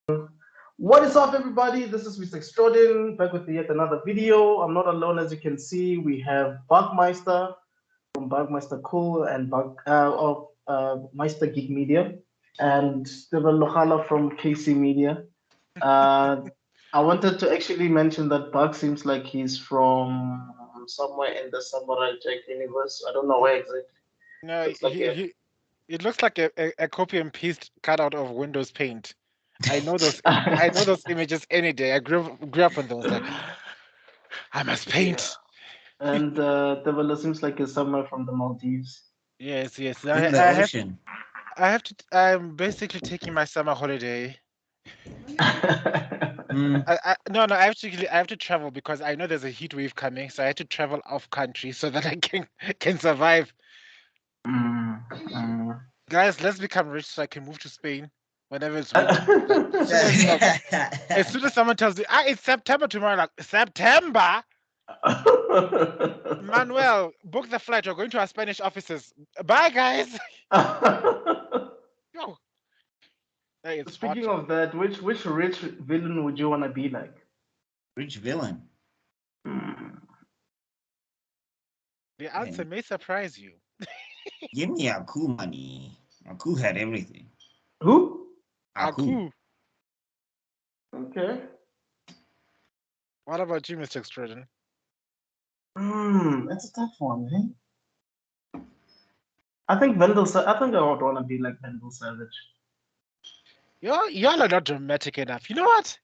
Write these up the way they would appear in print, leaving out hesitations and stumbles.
What is up, everybody? This is Mr. Extraordin back with yet another video. I'm not alone, as you can see. We have Bugmeister from Bugmeister Cool and MeisterGeek Media, and Steven Lohala from KC Media. Uh, I wanted to actually mention that Bug seems like he's from somewhere in the Samurai Jack universe. I don't know where exactly. No, Looks like a it looks like a copy and paste cut out of Windows Paint. I know those images any day. I grew up on those. Like, I must yeah, paint. and Devil seems like he's somewhere from the Maldives. Yes, yes. In the ocean. I have to. I'm basically taking my summer holiday. Mm. No. I have to travel because I know there's a heat wave coming, so I had to travel off country so that I can survive. Mm, mm. Guys, let's become rich so I can move to Spain whenever it's winter. Like, as soon as someone tells me, it's September tomorrow, like September. Manuel, book the flight. We're going to our Spanish offices. Bye, guys. Yo, hey, it's hot. Speaking of that, which rich villain would you want to be like? Rich villain. Mm. The answer may surprise you. Give me Aku money. Aku had everything. Who? Aku. Aku. Okay. What about you, Mr. Extraordin? That's a tough one, eh? I think I think I would want to be like Vendel Savage. Y'all are not dramatic enough. You know what?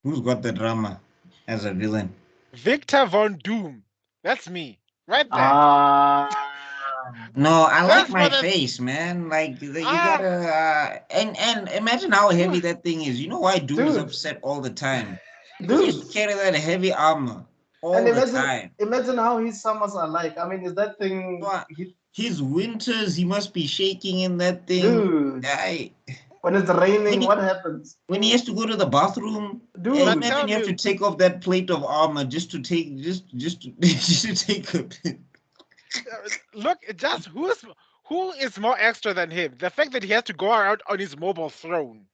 Who's got the drama as a villain? Victor Von Doom. That's me. Right there. Ah. No, I like That's my what it's- face, man. Like you Ah. gotta and imagine how heavy that thing is. You know why Doom is Dude. upset all the time? He Dude. used to carry that heavy armor all And the time. imagine how his summers are like. I mean, is that thing? His winters, he must be shaking in that thing. Dude. When it's raining, what happens? When he has to go to the bathroom, Dude. imagine you have to take off that plate of armor just to take just to take a bit. Look, just who is more extra than him? The fact that he has to go around on his mobile throne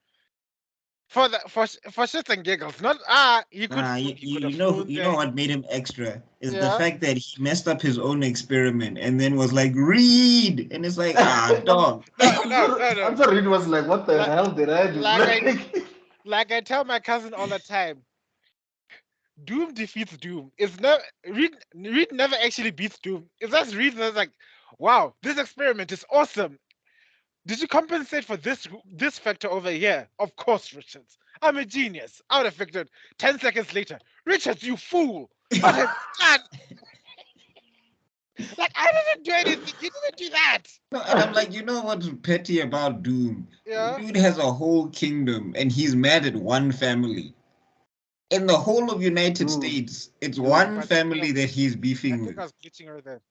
for shits and giggles. Not he could. You know what made him extra is the Yeah. fact that he messed up his own experiment and then was like, read, and it's like, dog. No. I'm sorry, it was like, what the hell did I do? Like I tell my cousin all the time, Doom defeats Doom. It's never Reed never actually beats Doom. It's just Reed that's like, wow, this experiment is awesome. Did you compensate for this factor over here? Of course, Richards. I'm a genius. I would have figured 10 seconds later. Richards, you fool! What have you done? Like, I didn't do anything. You didn't do that. No, and I'm like, you know what's petty about Doom? Yeah. Dude has a whole kingdom and he's mad at one family. In the whole of United States, it's one family that he's beefing with. I think I was glitching over there.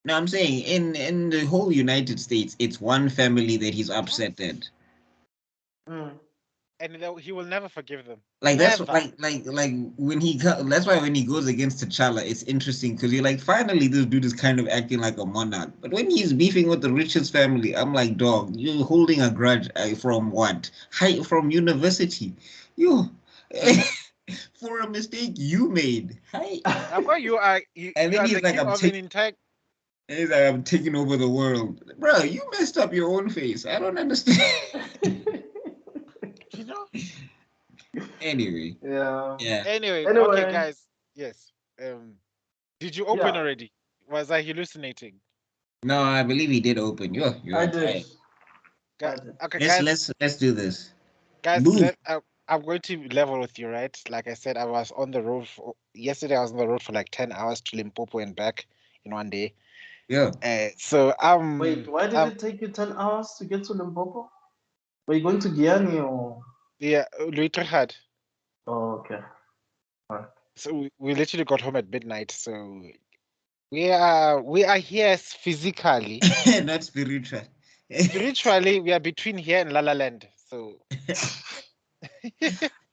No, I'm saying in the whole United States, it's one family that he's upset at. And he will never forgive them. Like never. that's like when that's why when he goes against T'Challa, it's interesting because you're like, finally this dude is kind of acting like a monarch. But when he's beefing with the Richards family, I'm like, dog, you're holding a grudge from what? From university, you. For a mistake you made. You are. And then he's like, I'm taking over the world. Bro, you messed up your own face. I don't understand. You know? Anyway. Yeah. Anyway, okay, guys. Yes. Did you open already? Was I hallucinating? No, I believe he did open. I did. Okay, let's do this. Guys, I'm going to level with you, right? Like I said, I was on the road yesterday. I was on the road for like 10 hours to Limpopo and back in one day. Yeah. So wait, why did it take you 10 hours to get to Limpopo? Were you going to Guyana or? Yeah, Luitrehad. Oh, okay. Right. So we literally got home at midnight. So we are here physically, not spiritual. Spiritually, we are between here and La La Land. So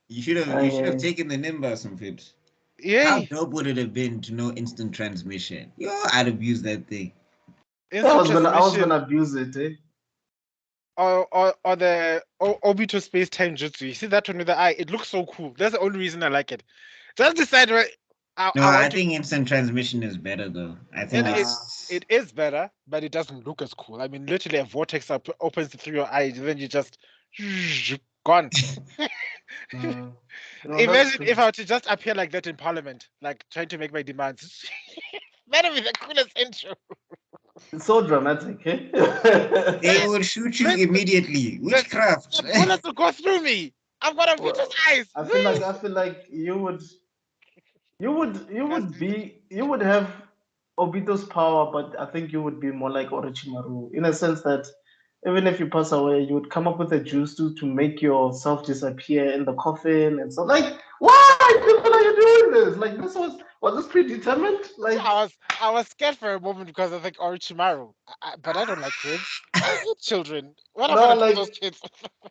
you should have taken the Nimbus of it. Yeah. How dope would it have been to know instant transmission? I'd abuse that thing. I was gonna abuse it, eh? or the Obito space time jutsu. You see that one with the eye? It looks so cool. That's the only reason I like it. Just decide where No, I I want to. think instant transmission is better though. I think It it's it is better, but it doesn't look as cool. I mean, literally a vortex opens through your eyes, then you just gone. No, that's Imagine true. if I were to just appear like that in Parliament, like trying to make my demands. That would be the coolest intro. It's so dramatic, eh? they would shoot you Let immediately. the, Witchcraft. the bullets will go through me. I've got a Vito's Well, eyes. I feel like Disgusting. you would have Obito's power, but I think you would be more like Orochimaru in a sense that even if you pass away, you would come up with a juice to make yourself disappear in the coffin and so like why people are you doing this? Like this was this predetermined? Like I was scared for a moment because I think Orochimaru, but I don't like kids. I hate children. What am I no, gonna do with those kids?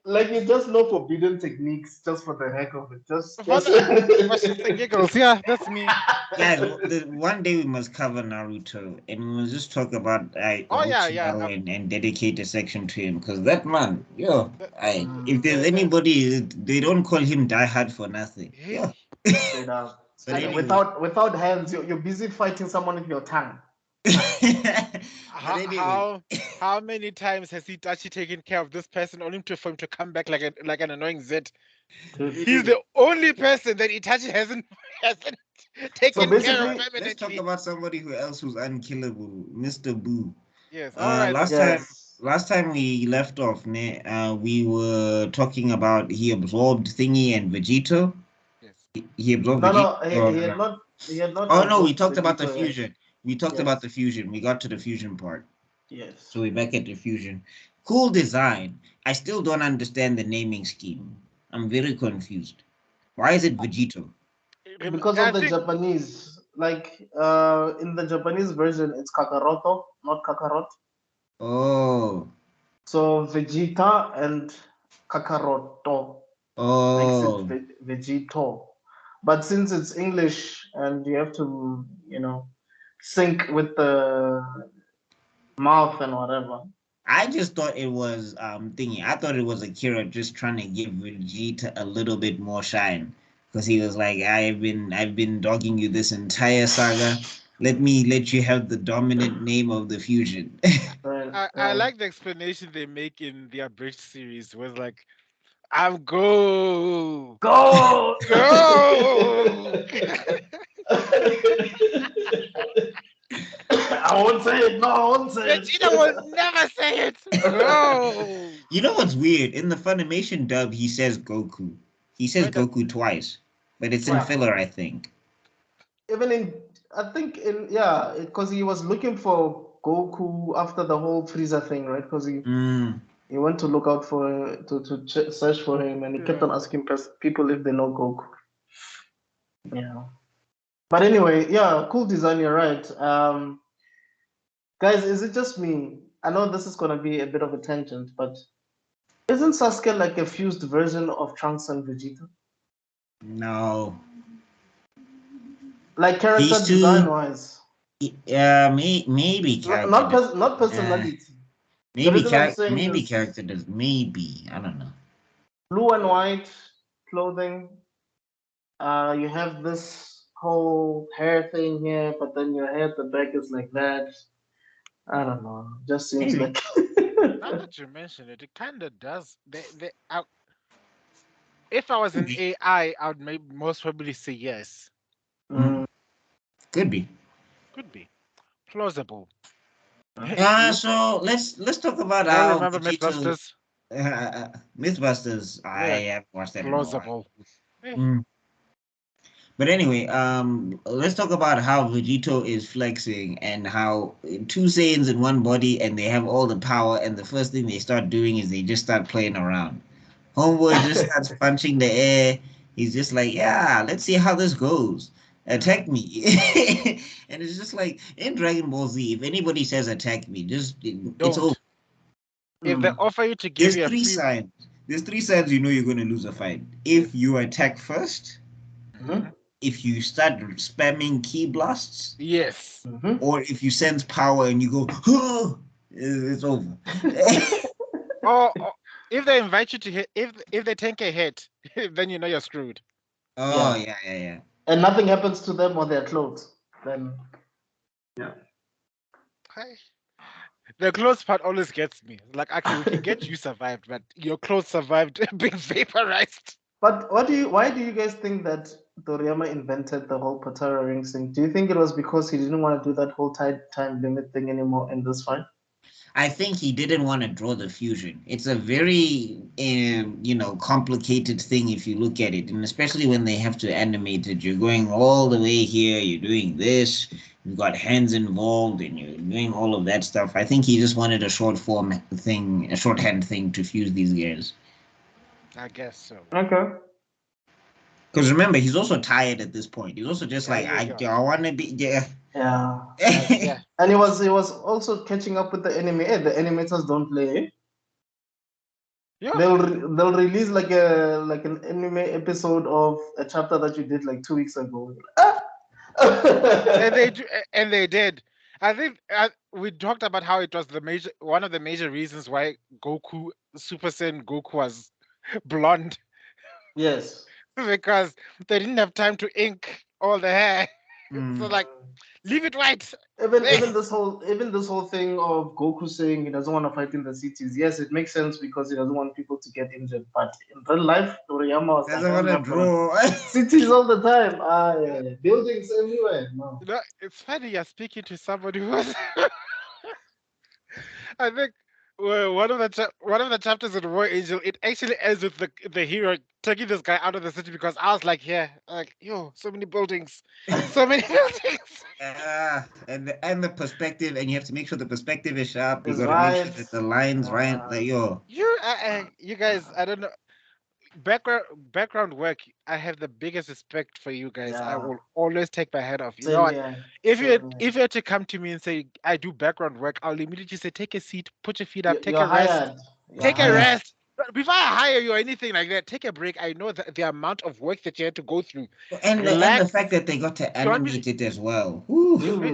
like you just know forbidden techniques just for the heck of it. For Just for shits and giggles, yeah, that's me. Guys, one day we must cover Naruto and we must just talk about Oh yeah, yeah. Orochimaru and dedicate a section to him because that man, yo, The, if there's the, the, anybody, they don't call him Die Hard for nothing. Yeah. hey, straight up. But I, anyway, Without hands, you're busy fighting someone with your tongue. but anyway, how many times has Itachi taken care of this person only for him to come back like an annoying Zed? He's the only person that Itachi hasn't So taken care of basically, let's talk permanently. about somebody who else who's unkillable, Mr. Boo. Yes, all right. yes. Last time we left off, we were talking about he absorbed Thingy and Vegito. Yes. He absorbed No, Vegito. no, he had not Oh no, we absorbed talked about the Vegito yet. fusion. We talked about Yes. the fusion. We got to the fusion part. Yes. So we're back at the fusion. Cool design. I still don't understand the naming scheme. I'm very confused. Why is it Vegito? Because I of the think Japanese. Like in the Japanese version it's Kakaroto, not Kakarot. Oh, So Vegeta and Kakaroto makes it oh. Vegito. But since it's English and you have to, sync with the mouth and whatever. I just thought it was thingy. I thought it was Akira just trying to give Vegeta a little bit more shine. Because he was like, I've been dogging you this entire saga. Let me let you have the dominant name of the fusion. Right, I right. like the explanation they make in the abridged series was like, I'm go. Go! Go. I won't say it. No, I won't say Vegeta will never say it. it. Go. You know what's weird? In the Funimation dub, he says Goku. He says Why does Goku twice, but it's in why? filler, I think. Even in, I think in, yeah, because he was looking for Goku after the whole Frieza thing, right? Because Mm. he went to look out for search for him, and he kept Yeah. on asking people if they know Goku. Yeah. But anyway, yeah, cool design. You're right. Guys, is it just me? I know this is gonna be a bit of a tangent, but isn't Sasuke like a fused version of Trunks and Vegeta? No. Like character These design two, wise, maybe character. not Uh, personality. The reason I'm saying maybe this: character does. Maybe. I don't know. blue and white clothing. You have this whole hair thing here, but then your hair at the back is like that. I don't know. Just seems Maybe. like. Now that you mention it, it kind of does. If I was Could an be. AI, I would most probably say yes. Mm, Mm, could be. Could be plausible. So let's talk about Y'all how remember Vegito Mythbusters? Mythbusters. I Yeah, have watched that in a while. plausible. Eh, Mm. But anyway, let's talk about how Vegito is flexing and how two Saiyans in one body and they have all the power. And the first thing they start doing is they just start playing around. Homeboy just starts punching the air. He's just like, yeah, let's see how this goes. mhm. Attack me. And it's just like in Dragon Ball Z, if anybody says attack me, just it's over. Don't. If they mm, offer you to give There's you a three free, signs. There's three signs you know you're going to lose a fight. yes. If you attack first, mm-hmm, Mhm. if you start spamming key blasts, Yes. mm-hmm. or if you sense power and you go, oh, it's over. or if they invite you to hit, if they take a hit, then you know you're screwed. Oh, Yeah. yeah. And nothing happens to them or their clothes. Then yeah. Hi. The clothes part always gets me. Like, okay, we can get you survived, but your clothes survived being vaporized. But why do you guys think that Toriyama invented the whole Patara ring thing? Do you think it was because he didn't want to do that whole time limit thing anymore in this fight? I think he didn't want to draw the fusion. It's a very, complicated thing if you look at it, and especially when they have to animate it. You're going all the way here. You're doing this. You've got hands involved, and you're doing all of that stuff. I think he just wanted a short form thing, a shorthand thing to fuse these guys. I guess so. Okay. Because remember, he's also tired at this point. He's also just Yeah, like, yeah, I want to be, yeah. Yeah. yeah. And he was also catching up with the anime. The animators don't play. Yeah. They'll release like an anime episode of a chapter that you did like 2 weeks ago. And they do, and they did. I think we talked about how it was one of the major reasons why Goku, Super Saiyan Goku, was blonde Yes. because they didn't have time to ink all the hair. So like, leave it white. Even this whole thing of Goku saying he doesn't want to fight in the cities. Yes, it makes sense because he doesn't want people to get injured. But in real life, Toriyama was like, Doesn't want to draw. cities all the time. Yeah. Buildings everywhere. No. You know, it's funny you're speaking to somebody who was. I think one of the chapters in War Angel, it actually ends with the hero taking this guy out of the city because I was like, yeah, like yo, so many buildings, so many buildings. And the perspective, and you have to make sure the perspective is sharp. You It's got to make sure right. that the lines right. Like yo, You guys, I don't know. Background work, I have the biggest respect for you guys. I Yeah. will always take my head off. You know Same what? here. If you Same here. if you had to come to me and say I do background work, I'll immediately say take a seat, put your feet up, take You're a rest, hired. You're take a yeah. hired. rest. But before I hire you or anything like that, take a break. I know the amount of work that you had to go through. And the Relax. fact that they got to Do you want me to, animate it as well. Whew. Dude. do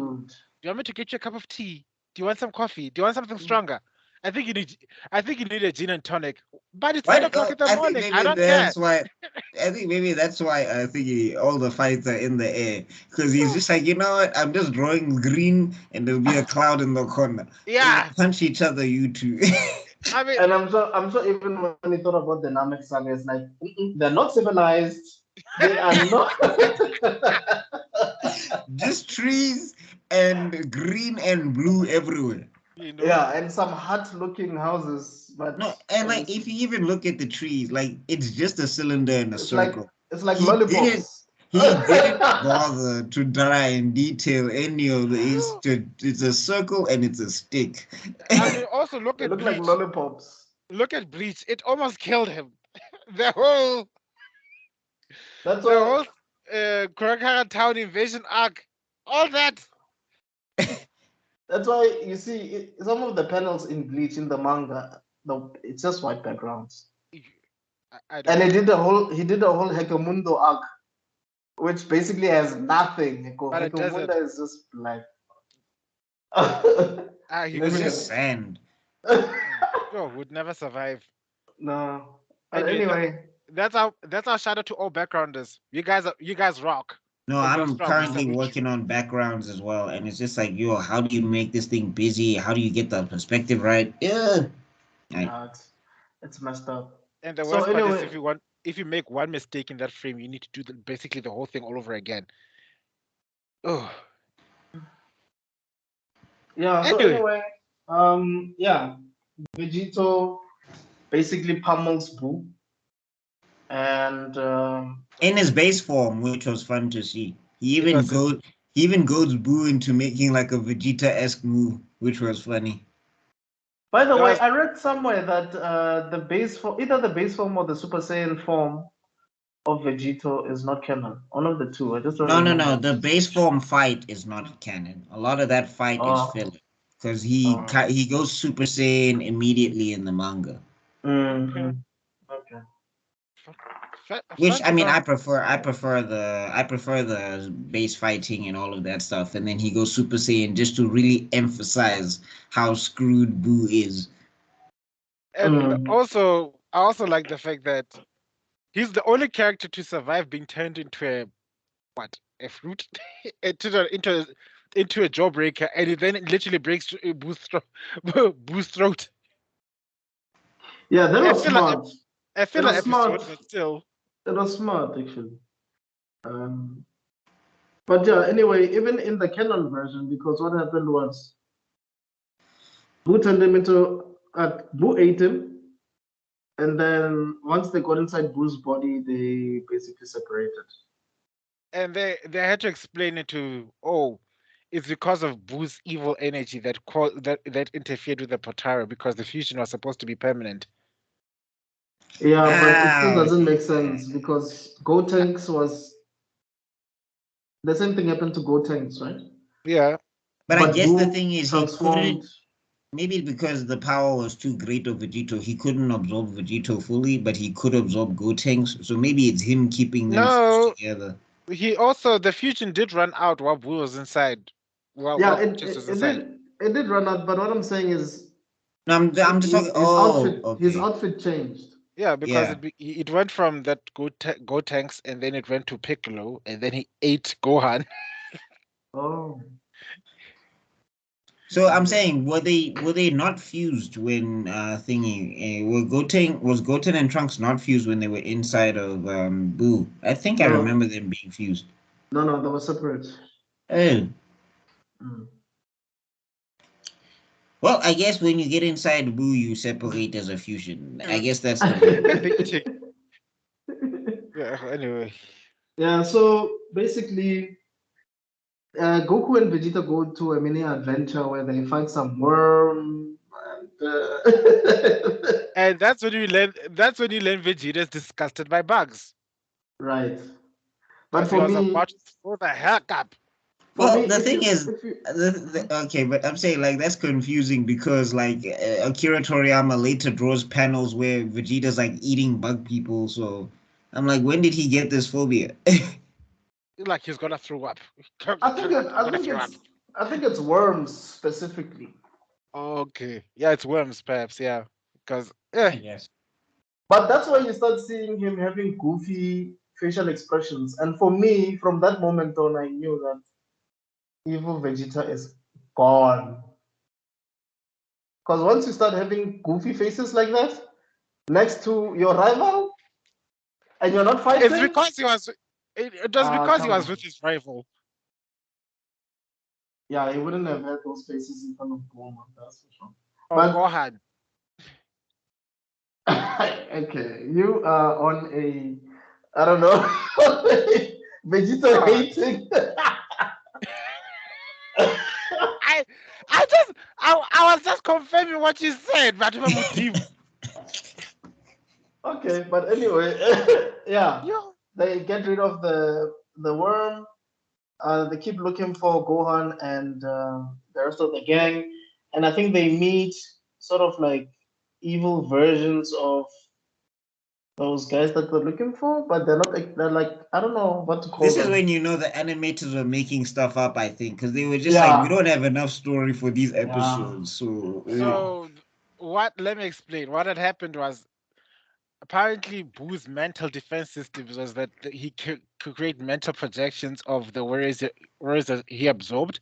you want me to get you a cup of tea? Do you want some coffee? Do you want something stronger? I think you need a gin and tonic. But it's 8 o'clock in the I think morning. I maybe don't care. that's why. I think maybe that's why I think all the fights are in the air because he's just like, you know what? I'm just drawing green and there'll be a cloud in the corner. Yeah. Punch each other, you two. I mean, And I'm sure even when he thought about the Namek saga, it's like they're not civilized. They are not. Just trees and green and blue everywhere. you know. Yeah, and some hut-looking houses, but No, and like if obviously you even look at the trees, like it's just a cylinder and a it's like circle. it's like He didn't lollipops. he didn't bother to try and detail any of the it's a circle and it's a stick. I mean, also They look like lollipops. Look at Bleach. It almost killed him. The whole That's the why whole Kurakara town invasion arc. All that. that's why you see some of the panels in Bleach in the manga, it's just white backgrounds. I And don't. he did a whole Hecamundo arc, which basically has nothing. But it doesn't. Hecamunda is just black. He It's could just have. sand. Yo, would never survive. No. But Anyway, anyway, that's our shout out to all backgrounders. You guys rock. No, And you're I'm strong. We currently salute you. working on backgrounds as well, and it's just like, yo, how do you make this thing busy? How do you get the perspective right? Yeah. it's messed up. And the So worst part is anyway, if you make one mistake in that frame, you need to do basically the whole thing all over again. Oh. yeah. So Anyway, yeah, Vegito basically pummels Boo, and In his base form, which was fun to see. He it even was goes he even goes Boo into making like a Vegeta-esque move, which was funny. by the it way, was I read somewhere that the base form, either the base form or the Super Saiyan form of Vegito is not canon. One of the two. I just don't No. remember. The base form fight is not canon. A lot of that fight is Oh, filler because he oh. he goes Super Saiyan immediately in the manga. okay. Mm-hmm. Okay. Which Fun I to mean, know. I prefer the base fighting and all of that stuff, and then he goes Super Saiyan just to really emphasize how screwed Boo is. And Mm. also, I also like the fact that he's the only character to survive being turned into a what? A fruit? Into a jawbreaker, and it then literally breaks Boo's throat. Yeah, that I was feel like smart. I It feel like was episode, smart. but still. It was smart actually. Um, but yeah, anyway, even in the canon version, because what happened was Boo turned him into Boo ate him, and then once they got inside Boo's body, they basically separated. And they had to explain it to it's because of Boo's evil energy that interfered with the Potara because the fusion was supposed to be permanent. Yeah, but it still Ah, doesn't make sense because Gotenks was the same thing happened to Gotenks, right? Yeah. but I But guess the Boo thing is he transformed. couldn't. Maybe because the power was too great of Vegito, he couldn't absorb Vegito fully, but he could absorb Gotenks. So maybe it's him keeping them fused No, together. he also the fusion did run out while Boo was inside. Yeah, While Chest was it inside. did run out. But what I'm saying is, No, I'm just talking. his Oh, his okay, outfit changed. Yeah, because yeah. it went from that Go tanks and then it went to Piccolo and then he ate Gohan. Oh, So I'm okay. saying, were they not fused when thingy? Were Goten was Goten and Trunks not fused when they were inside of Boo? I think I No, remember them being fused. no, they were separate. Oh, Mm. well, I guess when you get inside Boo, you separate as a fusion. I Uh, guess that's the way. the eating. Yeah, anyway. Yeah, so basically, Goku and Vegeta go to a mini adventure where they find some worm. And that's when you learn Vegeta is disgusted by bugs. Right. But Because he was about to throw the heck up. for me, Well, the thing is, if you, okay, but I'm saying like that's confusing because like Akira Toriyama later draws panels where Vegeta's like eating bug people. So I'm like, when did he get this phobia? Like he's gonna throw up. I'm I gonna think throw up. it's worms specifically. Okay. Yeah, it's worms, perhaps, yeah. Because Yes. But that's why you start seeing him having goofy facial expressions. And for me, from that moment on, I knew that evil Vegeta is gone. Because once you start having goofy faces like that next to your rival and you're not it's fighting, because it was because he come was on. with his rival. Yeah, he wouldn't have had those faces in front of Bulma, that's for sure. Or But Gohan. okay, you are on a, I don't know, Vegeta Ah, hating. I I was just confirming what you said, but Mudimu. Okay, but anyway, yeah, Yo. they get rid of the worm. They keep looking for Gohan and the rest of the gang, and I think they meet sort of like evil versions of those guys that they're looking for, but they're not. They're like, I don't know what to call This is them. when you know the animators were making stuff up, I think, because they were just like, we Yeah, don't have enough story for these yeah, episodes. So, yeah. So what let me explain. What had happened was apparently Boo's mental defense systems was that he could create mental projections of the worries that he absorbed.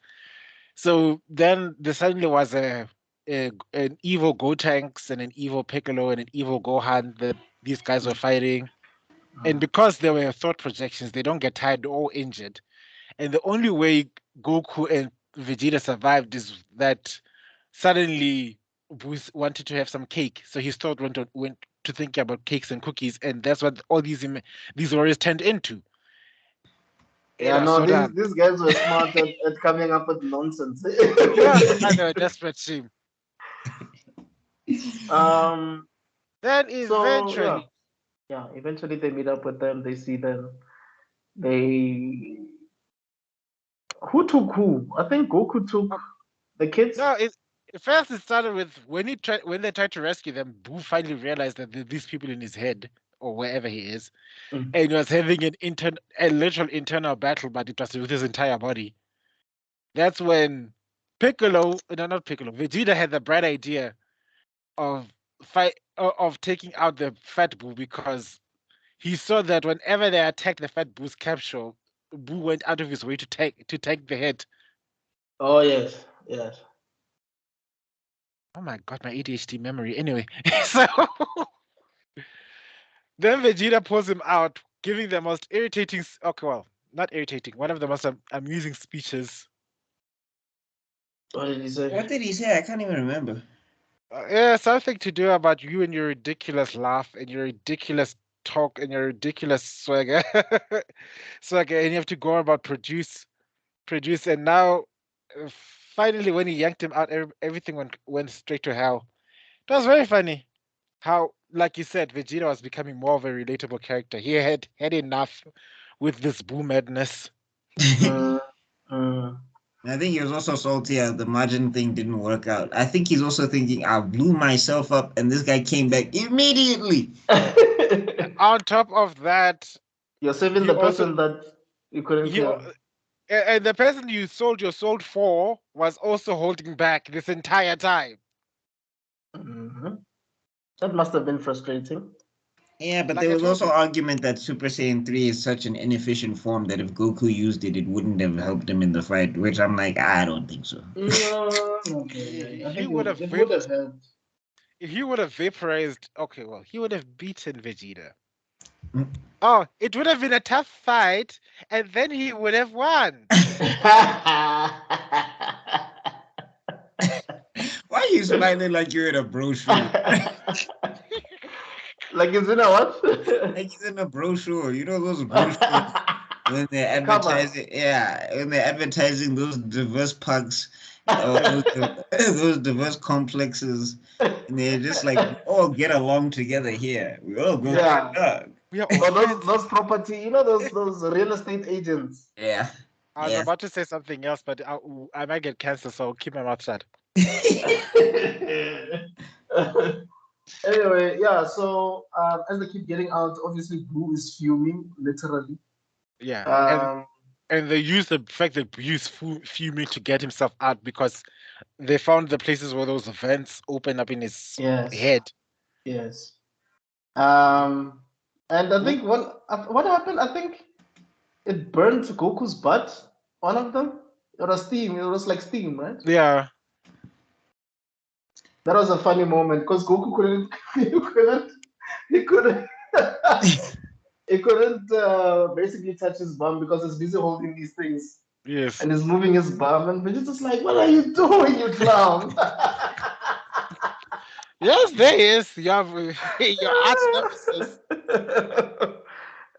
So then there suddenly was an evil Gotenks and an evil Piccolo and an evil Gohan that these guys were fighting. And because they were thought projections, they don't get tired or injured. And the only way Goku and Vegeta survived is that suddenly Bruce wanted to have some cake, so his thought went to thinking about cakes and cookies, and that's what all these warriors turned into. Yeah, Yeah, no, so that these guys were smart at coming up with nonsense. yeah, they were desperate team. um. Then So yeah, eventually, yeah. Eventually, they meet up with them. They see them. They who took who? I think Goku took uh, the kids. no, first it started with when they tried to rescue them. Boo finally realized that these people in his head or wherever he is, Mm. and he was having a literal internal battle, but it was with his entire body. That's when Piccolo, no, not Piccolo, Vegeta had the bright idea of fight of taking out the fat Boo because he saw that whenever they attacked the fat Boo's capsule, Boo went out of his way to take the hit. Oh yes, yes. Oh my god, my ADHD memory. Anyway, so then Vegeta pulls him out, giving the most irritating. Okay, well, not irritating. One of the most amusing speeches. What did he say? What did he say? I can't even remember. Yeah, something to do about you and your ridiculous laugh and your ridiculous talk and your ridiculous swagger. Swagger, and you have to go about produce, and now finally, when he yanked him out, everything went straight to hell. It was very funny how, like you said, Vegeta was becoming more of a relatable character. He had enough with this Boo madness. Mm, mm. I think he was also salty as the margin thing didn't work out. I think he's also thinking, I blew myself up, and this guy came back immediately. On top of that, You're saving you the also person that you couldn't you kill. and the person you sold your soul for was also holding back this entire time. Hmm. That must have been frustrating. Yeah, but Like there I was told also you. argument that Super Saiyan 3 is such an inefficient form that if Goku used it, it wouldn't have helped him in the fight, which I'm like, I don't think so. No, not really. I He think would have it would have helped. he would have vaporized. Okay, well, he would have beaten Vegeta. Oh, it would have been a tough fight, and then he would have won. Why are you smiling like you're in a brochure? Like it's in a what? Like he's in a brochure. You know those brochures when they're A cover. advertising, yeah, when they're advertising those diverse parks or Yes. those diverse complexes, and they're just like, we all get along together here. We all go Yeah. Yeah. dog. We are all Or friends. those property, you know those real estate agents. Yeah, I was yeah. about to say something else, but I might get cancer, so I'll keep my mouth shut. Anyway, yeah. So as they keep getting out, obviously Blue is fuming, literally. Yeah, Um, and they use the fact that Buu is fuming to get himself out because they found the places where those vents open up in his yes, head. yes. Um, and I Wh- think what happened? I think it burned Goku's butt. One of them. It was steam. It was like steam, right? Yeah, That was a funny moment because Goku couldn't, he couldn't, he couldn't basically touch his bum because he's busy holding these things yes. and he's moving his bum, and Vegeta's like, "What are you doing, you clown?" Yes, there is. You have your arch nemesis.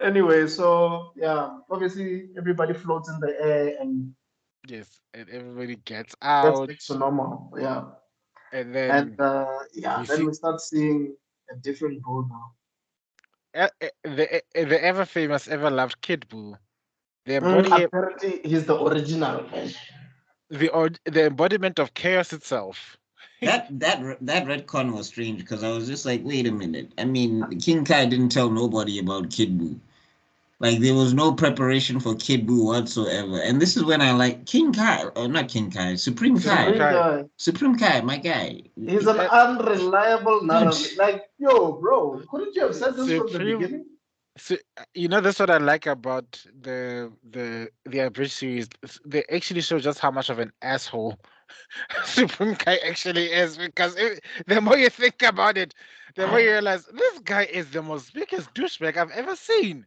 Anyway, so yeah, obviously everybody floats in the air and Yes, and everybody gets gets out, back to normal. Yeah, and and then yeah, we then see we start seeing a different Boo now. the ever famous, ever loved Kid Buu. The embody Apparently, he's the original version. the embodiment of chaos itself. That retcon was strange because I was just like, wait a minute. I mean, King Kai didn't tell nobody about Kid Buu. Like there was no preparation for Kid Buu whatsoever. And this is when I like King Kai, or not King Kai, Supreme Supreme Kai. Supreme Kai. guy. Supreme Kai, my guy. He's an Uh, unreliable Dude, narrator. Like, yo, bro, couldn't you have said this from the Supreme beginning? So, that's what I like about the Abridged series. They actually show just how much of an asshole Supreme Kai actually is. Because the more you think about it, the more you realize this guy is the most biggest douchebag I've ever seen.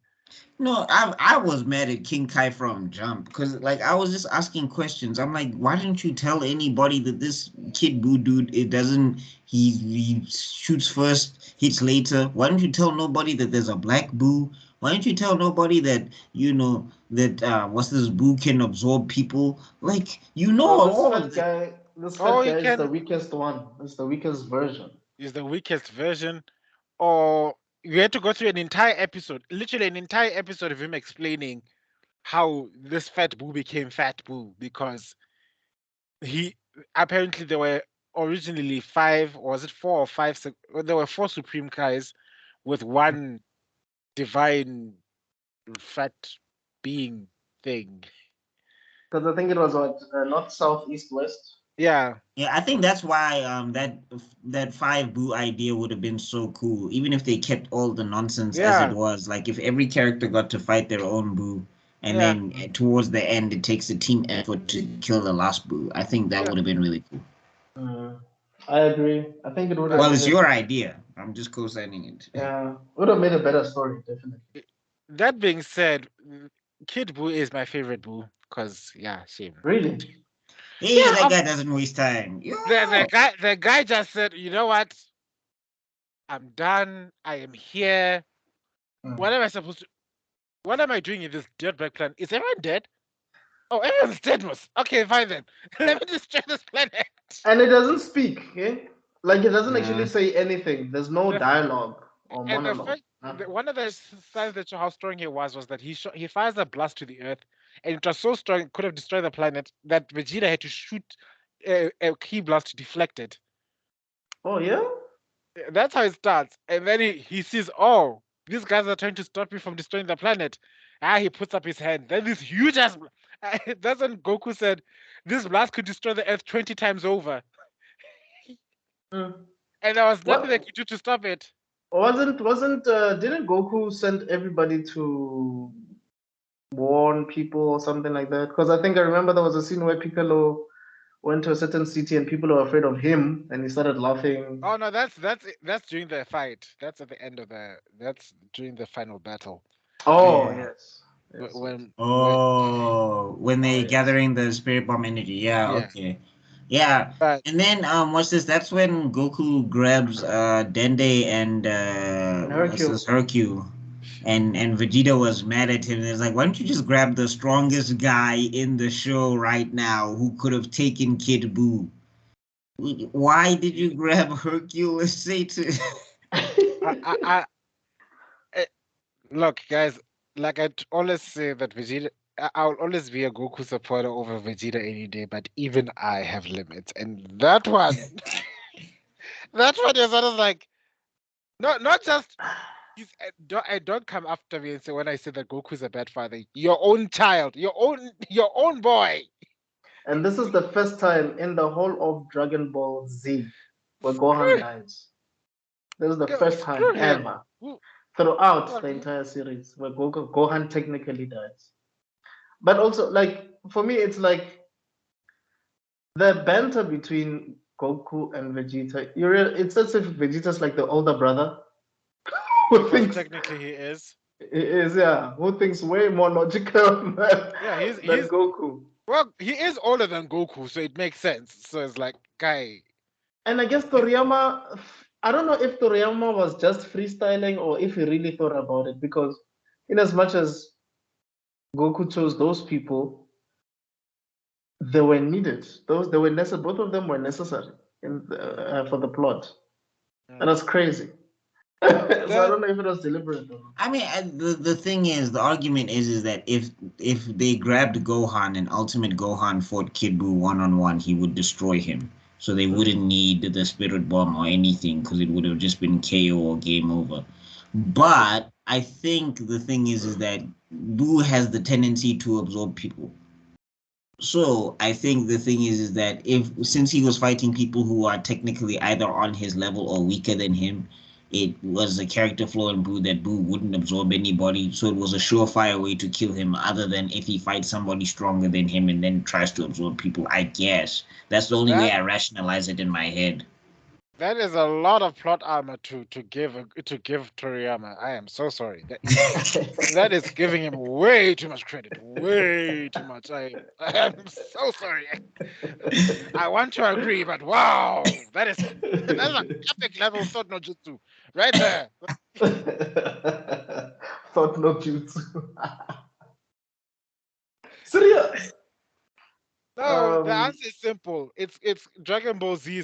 no, I was mad at King Kai from Jump because like I was just asking questions. I'm like, why didn't you tell anybody that this Kid Buu dude it doesn't he shoots first, hits later? Why don't you tell nobody that there's a black Buu? Why don't you tell nobody that that what's this Buu can absorb people? Like you know No, all of this. this Oh, fat he guy is the can weakest one. It's the weakest version. is the weakest version, or you had to go through an entire episode, literally an entire episode of him explaining how this fat boo became fat boo because he apparently there were originally five, or was it four or five? Well, there were four Supreme Kais with one divine fat being thing. Because I think it was what, north, south, east, west. Yeah, Yeah, I think that's why that five boo idea would have been so cool, even if they kept all the nonsense as it yeah, was. Like if every character got to fight their own boo, and yeah, then towards the end it takes a team effort to kill the last boo. I think that yeah. would have been really cool. Mm, I agree. I think it would have But Well, made it's it. your idea. I'm just co-signing it. Yeah, would have made a better story, definitely. that being said, Kid Buu is my favorite Buu because yeah, shame. Really. Hey, Yeah, that guy doesn't waste time. Yo! the guy just said, you know what? I'm done. I am here. Mm. What am I supposed to? What am I doing in this dirtbag planet? Is everyone dead? Oh, everyone's dead, Moose. Okay, fine then. Let me destroy this planet. And it doesn't speak. Okay, like it doesn't actually Nah. say anything. There's no The, dialogue or and the monologue. fact, Nothing. one of the signs that show how strong he was that he fires a blast to the Earth, and it was so strong it could have destroyed the planet that Vegeta had to shoot a key blast to deflect it. Oh yeah. That's how it starts. And then he sees, oh, these guys are trying to stop me from destroying the planet. Ah, he puts up his hand. Then this huge ass. That's when Goku said, this blast could destroy the Earth 20 times over. Mm. And there was nothing they What could do to stop it. wasn't didn't Goku send everybody to warn people or something like that? Because I think I remember there was a scene where Piccolo went to a certain city and people were afraid of him and he started laughing. Oh no, that's during the fight. That's at the end of the. That's during the final battle. Oh Yeah. yes. Yes, yes. When Oh, when Oh they yes. gathering the spirit bomb energy. Yeah, yeah, okay. Yeah. but And then what's this? That's when Goku grabs Dende and And what's Hercule. this Hercule. And Vegeta was mad at him. It's like, why don't you just grab the strongest guy in the show right now who could have taken Kid Buu? Why did you grab Hercule and Satan? I eh, look, guys. Like always say that Vegeta. I'll always be a Goku supporter over Vegeta any day, but even I have limits, and that one, that one is sort of like not just don't come after me and say when I say that Goku is a bad father. Your own child, your own boy. And this is the first time in the whole of Dragon Ball Z where Gohan dies. This is the Yo, first time screw him. ever Who- throughout what- the entire series where Gohan technically dies. But also, like, for me, it's like the banter between Goku and Vegeta. It's as if Vegeta's like the older brother who Because thinks technically he is. who thinks way more logical Yeah, than he's Goku. well, he is older than Goku, so it makes sense. So it's like, guy, And I guess Toriyama, I don't know if Toriyama was just freestyling or if he really thought about it because, in as much as Goku chose those people, they were needed. They were necessary. Both of them were necessary for the plot. And mm. that's crazy. So I that don't know if it was deliberate or not. I mean, the thing is, the argument is that if they grabbed Gohan and Ultimate Gohan fought Kid Buu one on one, he would destroy him. So they Mm. wouldn't need the Spirit Bomb or anything because it would have just been KO or game over. But I think the thing is that Buu has the tendency to absorb people. So I think the thing is that if since he was fighting people who are technically either on his level or weaker than him, it was a character flaw in Boo that Boo wouldn't absorb anybody. So it was a surefire way to kill him, other than if he fights somebody stronger than him and then tries to absorb people. I guess that's the only way that I rationalize it in my head. that is a lot of plot armor to give Toriyama. I am so sorry. That is giving him way too much credit. Way too much. I am so sorry. I want to agree, but wow, that's an epic level thought no jutsu right there. Thought no jutsu. Serious. No, the Um, answer is simple. It's Dragon Ball Z.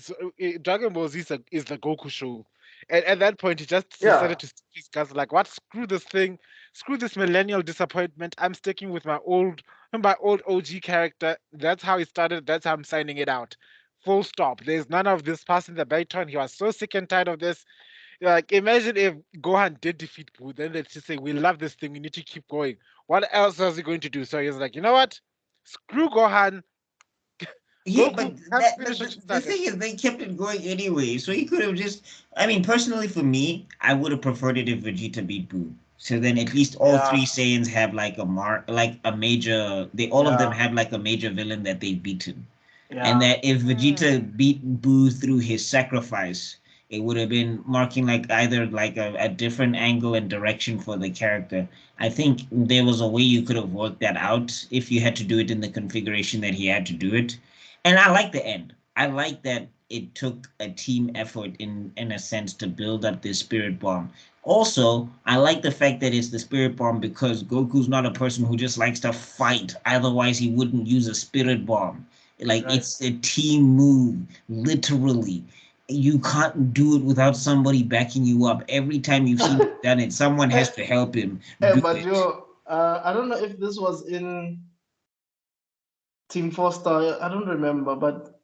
Dragon Ball Z is the Goku show. And at that point, he just yeah. decided to stick his guns like, what? Screw this thing. Screw this millennial disappointment. I'm sticking with my old OG character. That's how it started. That's how I'm signing it out. Full stop. There's none of this passing the baton. He was so sick and tired of this. Like, imagine if Gohan did defeat Buu, then let's just say, we love this thing. We need to keep going. What else was he going to do? So he was like, you know what? Screw Gohan. Yeah, but Goku can't finish what you the started. thing is, they kept it going anyway. So he could have just. I mean, personally, for me, I would have preferred it if Vegeta beat Boo. So then, at least all Yeah, three Saiyans have like like a major. They all of them yeah, have like a major villain that they've beaten, and yeah. that if Vegeta Mm. beat Boo through his sacrifice, it would have been marking like either like a different angle and direction for the character. I think there was a way you could have worked that out if you had to do it in the configuration that he had to do it. And I like the end. I like that it took a team effort in a sense to build up this spirit bomb. Also, I like the fact that it's the spirit bomb because Goku's not a person who just likes to fight. Otherwise, he wouldn't use a spirit bomb. Like Right. it's a team move, literally. You can't do it without somebody backing you up. Every time you've seen him done it, someone has to help him do But it. yo, I don't know if this was in Team Four Star. I don't remember, but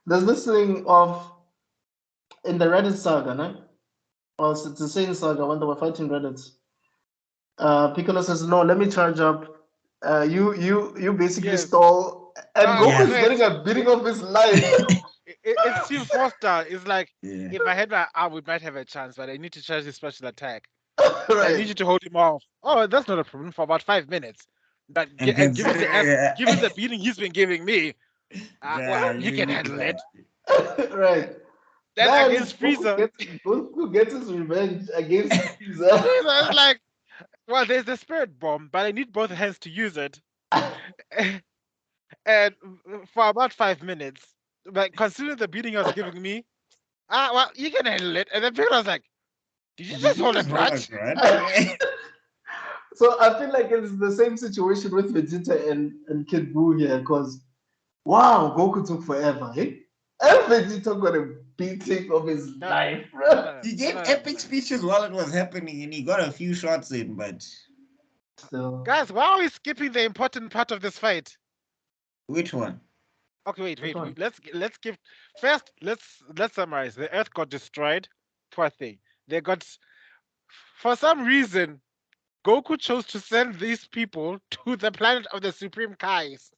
there's this thing of in the Reddit saga, no? Or it's the same saga when they were fighting Reddit. Piccolo says, "No, let me charge up." You basically Yes. stole, and No, Goku Yeah. is it's getting a beating of his life. it's Team Four-Star. It's like Yeah. if I had my arm, we might have a chance, but I need to charge the special attack. So I need Right. you to hold him off. Oh, that's not a problem for about 5 minutes. But And and consider, given the beating he's been giving me, well, yeah, you can you handle it. can't. Right. Then Then against Frieza, Goku gets his revenge against Frieza Frieza. is like, well, there's the spirit bomb, but I need both hands to use it. And for about 5 minutes, like considering the beating he was giving me, well, you can handle it. And then Peter was like, did you Did just you hold a just hold a grudge? grudge? So I feel like it's the same situation with Vegeta and Kid Buu here, because wow, Goku took forever, eh? And Vegeta got a beating of his No, life, no, bro. no, He no, gave no, no, no, epic no. speeches while it was happening, and he got a few shots in, but Still, Guys, why are we skipping the important part of this fight? which one? Okay, wait, which wait. one? Let's give first. Let's summarize. The Earth got destroyed. Poor thing. They got for some reason Goku chose to send these people to the planet of the Supreme Kais.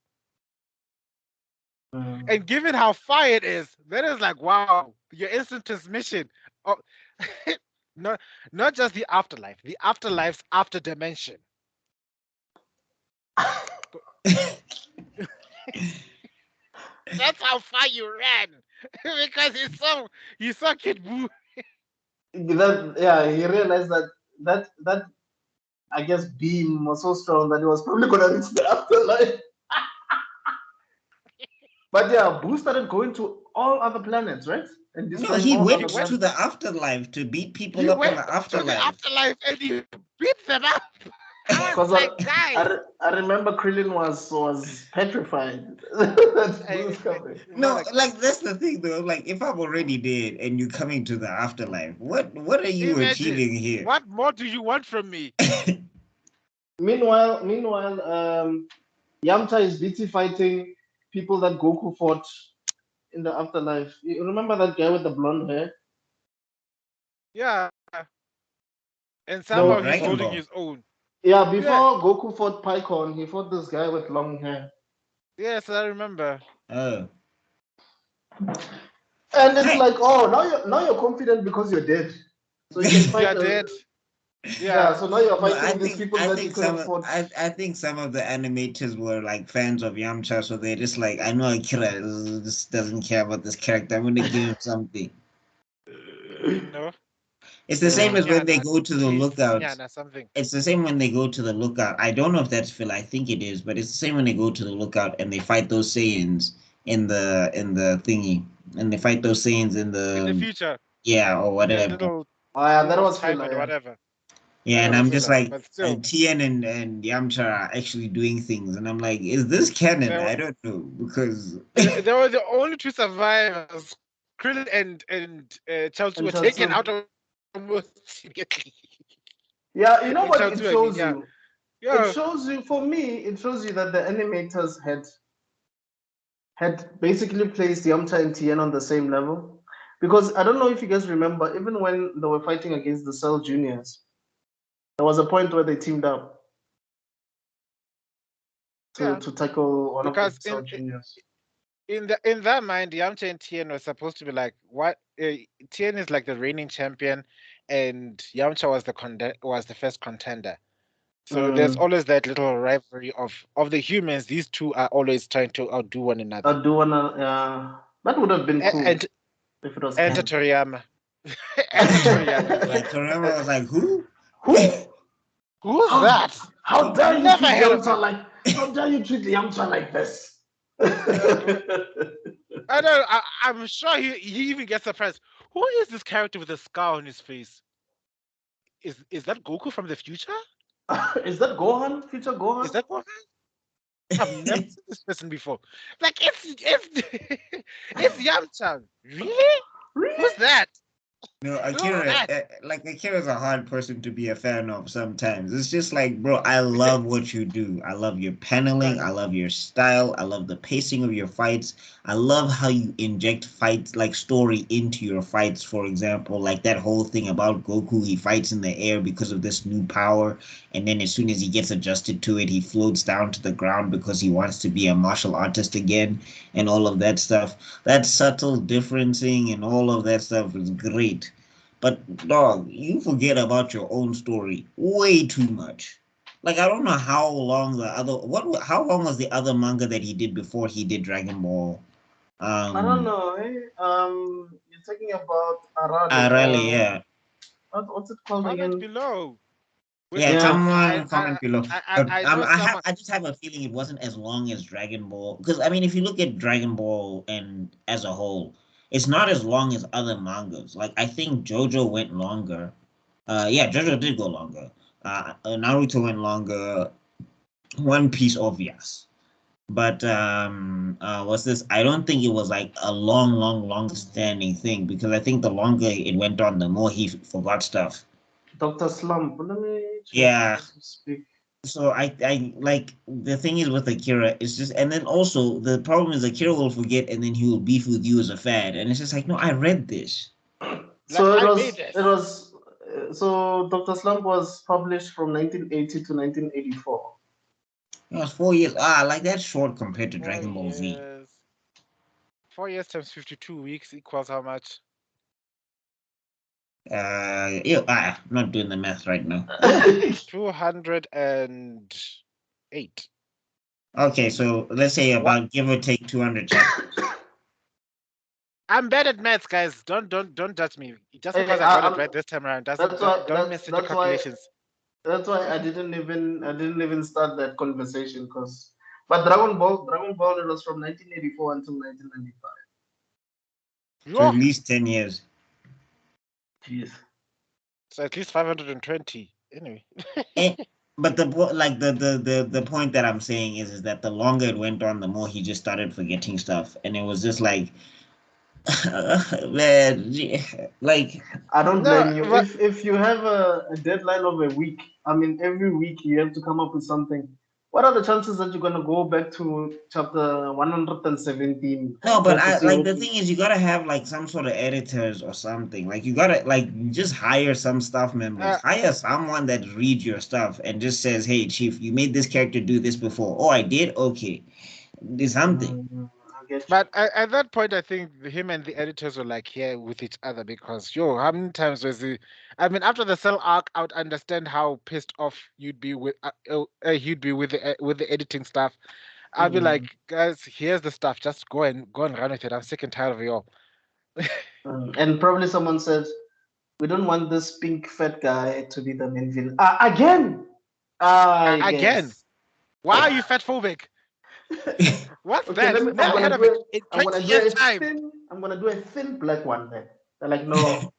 Mm. And given how far it is, that is like wow, your instant transmission. Oh, not not just the afterlife's after dimension. That's how far you ran because he saw Kid Buu. That, yeah, he realized that that I guess beam was so strong that he was probably gonna reach the afterlife. But yeah, Boo started going to all other planets, right? And No, destroying he all went other He to planets. the afterlife to beat he people up in went the to the afterlife. afterlife and he beat them up. I was Because like, guys, I remember Krillin was petrified that Boo I, is coming. no, No, like like that's the thing though. Like if I'm already dead and you coming to the afterlife, what are you imagine achieving here? what more do you want from me? Meanwhile, Yamcha is busy fighting people that Goku fought in the afterlife. You remember that guy with the blonde hair? Yeah, and From somehow No, he's Dragon holding Ball. his own. yeah. Yeah, Before Goku fought Pycon, he fought this guy with long hair, yes, I remember. Oh. and it's Hi. like, oh, now you're confident because you're dead, so you can fight You're the. dead. Yeah, Yeah, so now you're No, fighting these people I that you think could have fought. I think some of the animators were like fans of Yamcha, so they're just like, I know Akira just doesn't care about this character. I'm gonna give him something. no, It's the he's a same Yeah. as when they nyana. go to the He's lookout. nyana something. It's the same when they go to the lookout. I don't know if that's Phil. I think it is, but it's the same when they go to the lookout and they fight those Saiyans in the thingy, and they fight those Saiyans in In the the future, yeah or in the whatever. little Oh yeah, that room of was time and filler. whatever. Yeah, That and was I'm just filler, like, but still, Tien and Yamcha are actually doing things, and I'm like, is this canon? there, I don't know because they were the only two survivors. Krillin and Chaozu And were taken Chaozu. out almost immediately. Yeah, you know And what it Chaozu, I mean, shows yeah, you? It yeah, shows you, for me, it shows you that the animators had basically placed Yamcha and Tien on the same level. Because I don't know if you guys remember, even when they were fighting against the Cell Juniors, there was a point where they teamed up yeah. to tackle one of the Because Cell Juniors. in that mind, Yamcha and Tien were supposed to be like what? Tien is like the reigning champion, and Yamcha was the first contender. So there's Mm. always that little rivalry of the humans. These two are always trying to outdo one another. I do wanna. That would have been cool And if it was enter canon. Toriyama. Enter Toriyama. Like Toriyama was like, who? Who? Who's How? that? How dare you Never treat heard of Yamcha him. like? How dare you treat Yamcha like this? I know. I'm sure he even gets surprised. Who is this character with a scar on his face? Is that Goku from the future? Is that Gohan? Future Is Gohan? that Gohan? I've never seen this person before. Like it's it's Yamcha. Really? Really? Who's that? No, Who's Akira, that? like Akira's a hard person to be a fan of sometimes. It's just like, bro, I love what you do. I love your paneling. I love your style. I love the pacing of your fights. I love how you inject fights, like story into your fights. For example, like that whole thing about Goku, he fights in the air because of this new power. And then as soon as he gets adjusted to it, he floats down to the ground because he wants to be a martial artist again and all of that stuff. That subtle differencing and all of that stuff is great. But dog, you forget about your own story way too much. Like I don't know how long the other how long was the other manga that he did before he did Dragon Ball? I don't Um know. You're talking about Arale. really, yeah. What's it called Comment again? below. Yeah, I Yeah. someone comment below. But I know someone. I just have a feeling it wasn't as long as Dragon Ball. Because I mean, if you look at Dragon Ball and as a whole, it's not as long as other mangas. Like I think JoJo went longer. Yeah, JoJo did go longer. Naruto went longer. One Piece, obvious. But what's this? I don't think it was like a long standing thing because I think the longer it went on, the more he forgot stuff. Dr. Slump. Let me check Yeah, as we speak. so I like the thing is with Akira, it's just and then also the problem is Akira will forget and then he will beef with you as a fan, and it's just like no, I read this. Like So I made it this. was so Dr. Slump was published from 1980 to 1984. It was 4 years. Like that's short compared to Four Dragon Ball Z. years. 4 years times 52 weeks equals how much? Yeah, I'm not doing the math right now. 208. Okay, so let's say What? about give or take 200 chapters. I'm bad at maths, guys. Don't judge me. Just Hey, because I got it right this time around doesn't that's why don't mess with your calculations. I didn't even start that conversation because but Dragon Ball it was from 1984 until 1995. So at Yo, least 10 years. Jeez. so at least 520. Anyway. Eh, but the point that I'm saying is that the longer it went on, the more he just started forgetting stuff, and it was just like, man, like I don't No, blame you. but If you have a deadline of a week, I mean every week you have to come up with something. What are the chances that you're gonna go back to chapter 117 no, but I focusing like on the thing is you gotta have like some sort of editors or something. Like you gotta like just hire some staff members, uh, hire someone that reads your stuff and just says, "Hey, chief, you made this character do this before." Oh, I did. Okay, do something. I get you. but at that point, I think him and the editors were like here with each other because yo, how many times was he? I mean, after the cell arc, I would understand how pissed off you'd be with the editing stuff. I'd be Mm, like, guys, here's the stuff. Just go and run with it. I'm sick and tired of you all. And probably someone said, "We don't want this pink fat guy to be the main villain again." I Again, guess. why are you fat phobic? What's Okay, that? I'm Never heard gonna of do it it. in I'm 20 gonna do years a time. thin. I'm gonna do a thin black one then. They're like, no.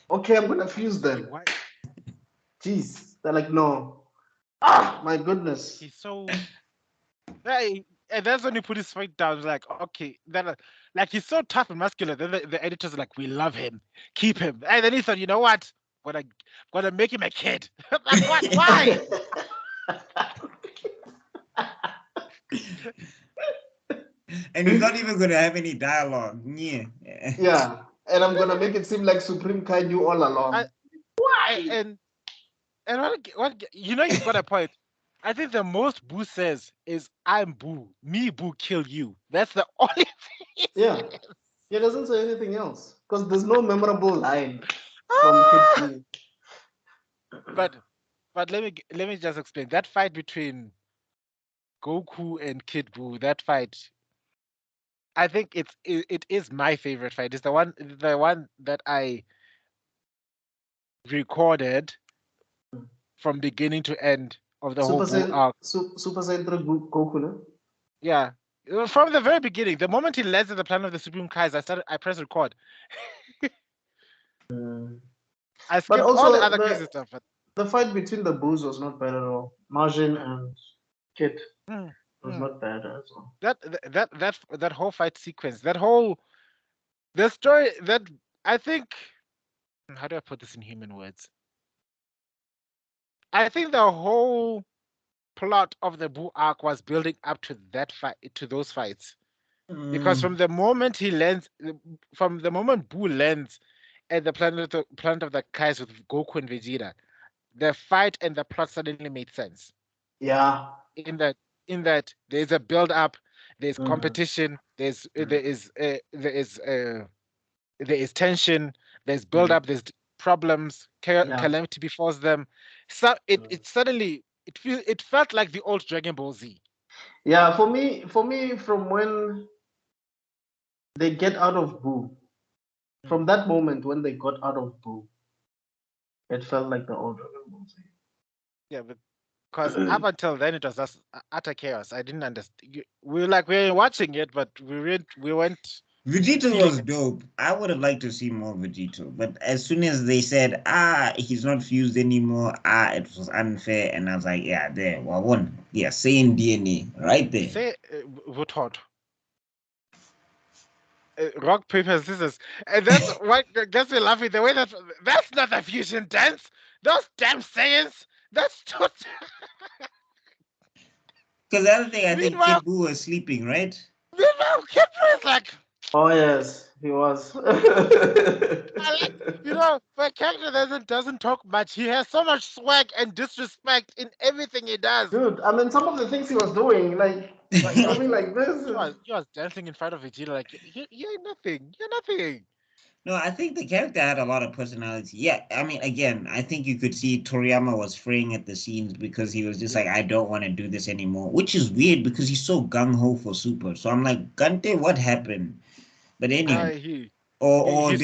Okay, I'm gonna fuse them. Why? Jeez. They're like, no. Ah, my goodness. He's so. Hey, and that's when he put his foot down. Like, okay, then like he's so tough and muscular. Then the editors are like, we love him, keep him. And then he thought, you know what? Gonna make him a kid. Like what? Why? And he's not even gonna have any dialogue. Yeah. Yeah, and I'm gonna make it seem like Supreme Kai knew all I, along. Why? and what? You know, you've got a point. I think the most Boo says is "I'm Boo, me Boo kill you." That's the only thing he Yeah, says. he doesn't say anything else because there's no memorable line from Kid Ah! Buu. But let me just explain that fight between Goku and Kid Buu. That fight, I think it is my favorite fight. It's the one that I recorded from beginning to end of the whole Buu arc. Super Saiyan 3 Goku, no? Yeah. From the very beginning, the moment he lands at the planet of the Supreme Kais, I press record. I But skipped all the also other crazy stuff, but the fight between the Boos was not bad at all. Margin and Kid mm, was mm. not bad as well. that whole fight sequence, the story that I think, how do I put this in human words? I think the whole plot of the Buu arc was building up to that fight, to those fights, because Mm. from the moment he lands, from the moment Buu lands at the planet of the Kais with Goku and Vegeta, the fight and the plot suddenly made sense. Yeah. In that, there's a build up, there's Mhm. competition, Mhm. there is tension, there's build Mhm. up, there's problems, Yeah. calamity befalls them. So Mhm. it suddenly it felt like the old Dragon Ball Z. Yeah, for me, from when they get out of Boo, Mm. from that moment when they got out of Boo, it felt like the old Dragon Ball Yeah, because up Z. until then it was just utter chaos. I didn't understand. We were watching it, but we weren't Vegeta feeling was it. dope. I would have liked to see more Vegito, but as soon as they said, he's not fused anymore, it was unfair, and I was like, yeah, there, well, one, yeah, same DNA, right there. Say, what rock paper scissors, and that's what gets me laughing. The way that's not a fusion dance. Those damn sayings. That's too. Because the other thing, I think Meanwhile, Kid Buu was sleeping, right? Kipper is like, Oh yes, he was. I like, for a character that doesn't talk much, he has so much swag and disrespect in everything he does. Dude, I mean, some of the things he was doing, like He was moving like this. he was dancing in front of Vegeta like you're nothing. You're nothing. No, I think the character had a lot of personality. Yeah, I mean, again, I think you could see Toriyama was fraying at the seams because he was just Yeah. like, I don't want to do this anymore, which is weird because he's so gung ho for Super. So I'm like, Gante, what happened? But anyway, He or he or he's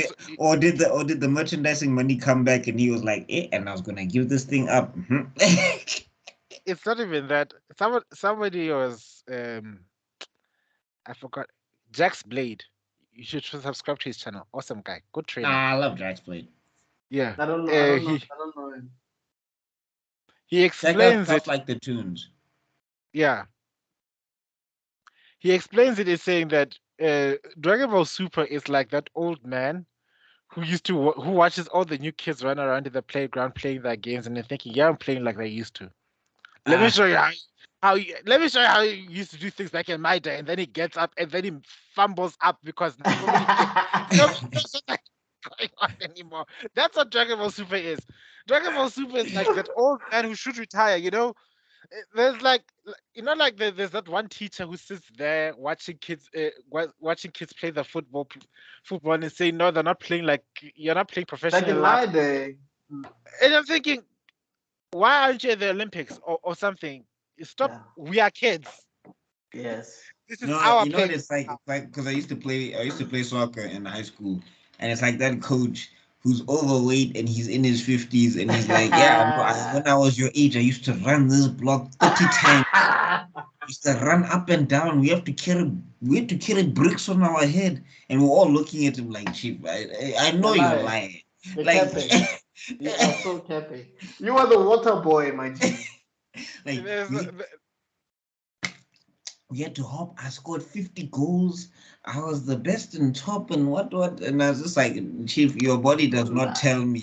did or did the merchandising money come back and he was like, and I was gonna give this thing up. Mhm. it's not even that. Somebody was I forgot, Jack's Blade. You should subscribe to his channel. Awesome guy. Good trainer. I love Drax Blade. Yeah. I don't know. I Uh, don't know. he I don't know him. he That guy explains felt it. like the tunes. Yeah. He explains it as saying that Dragon Ball Super is like that old man who watches all the new kids run around in the playground playing their games and they're thinking, yeah, I'm playing like they used to. Let me Ah, show you let me show you how you used to do things back in my day. And then he gets up and then he fumbles up because nobody knows what's going on anymore. That's what Dragon Ball Super is. Dragon Ball Super is like that old man who should retire. There's like there's that one teacher who sits there watching kids watching kids play the football and saying, no, they're not playing like you're not playing Like professional in enough. my day. And I'm thinking, why aren't you at the Olympics or something? Stop. Yeah. We are kids. Yes. This is no, our you know what playground. it's like? It's like because I used to play soccer in high school, and it's like that coach who's overweight and he's in his 50s, and he's like, yeah, when I was your age, I used to run this block 30 times. Used to run up and down. We had to carry bricks on our head, and we're all looking at him like, "Chief, I know You're you're lying. lying." You're Like, capping. You are so capping. You are the water boy, my G. like There's, we had to hop. I scored 50 goals. I was the best in top and what, and I was just like, Chief, your body does not tell me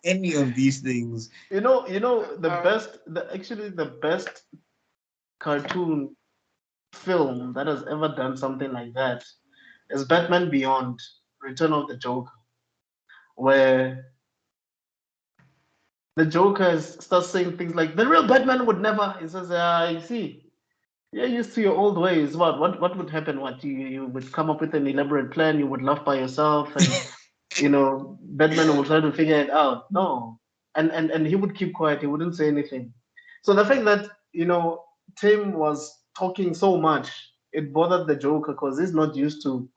any of these things. The best, actually the best cartoon film that has ever done something like that is Batman Beyond: Return of the Joker, where the Joker starts saying things like, "The real Batman would never." He says, "You see, you're used to your old ways. What would happen? What you would come up with an elaborate plan. You would laugh by yourself, and Batman will try to figure it out. No, and he would keep quiet. He wouldn't say anything. So the fact that Tim was talking so much, it bothered the Joker because he's not used to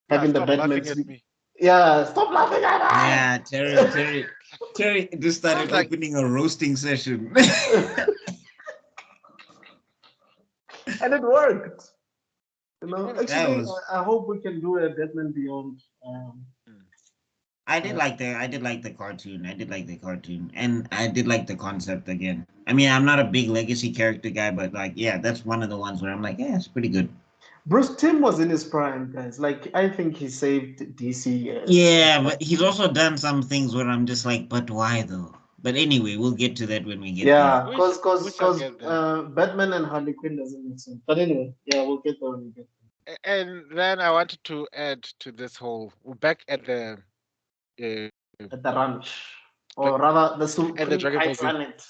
Yeah, having the stop Batman laughing at sleep. me. Yeah, stop laughing Yeah, at Terry just I was started like, opening a roasting session. us. And it worked. honestly, That Actually, was I hope we can do a Batman Beyond. mm, Uh, I did like the cartoon. I did like the cartoon. And I did like the concept again. I mean, I'm not a big legacy character guy, but like yeah, that's one of the ones where I'm like, yeah, it's pretty good. Bruce Timm was in his prime, guys. Like, I think he saved DC as Yeah, Batman. but he's also done some things where I'm just like, but why though? But anyway, we'll get to that when we get there. Yeah, we, sh- cause we cause shall cause get there. Batman and Harley Quinn doesn't make sense. But anyway, yeah, we'll get there when we get And then I wanted to add to this whole, we're back uh, at the ranch, like or rather, the at the Supreme Dragon Kai Ball Z. Planet.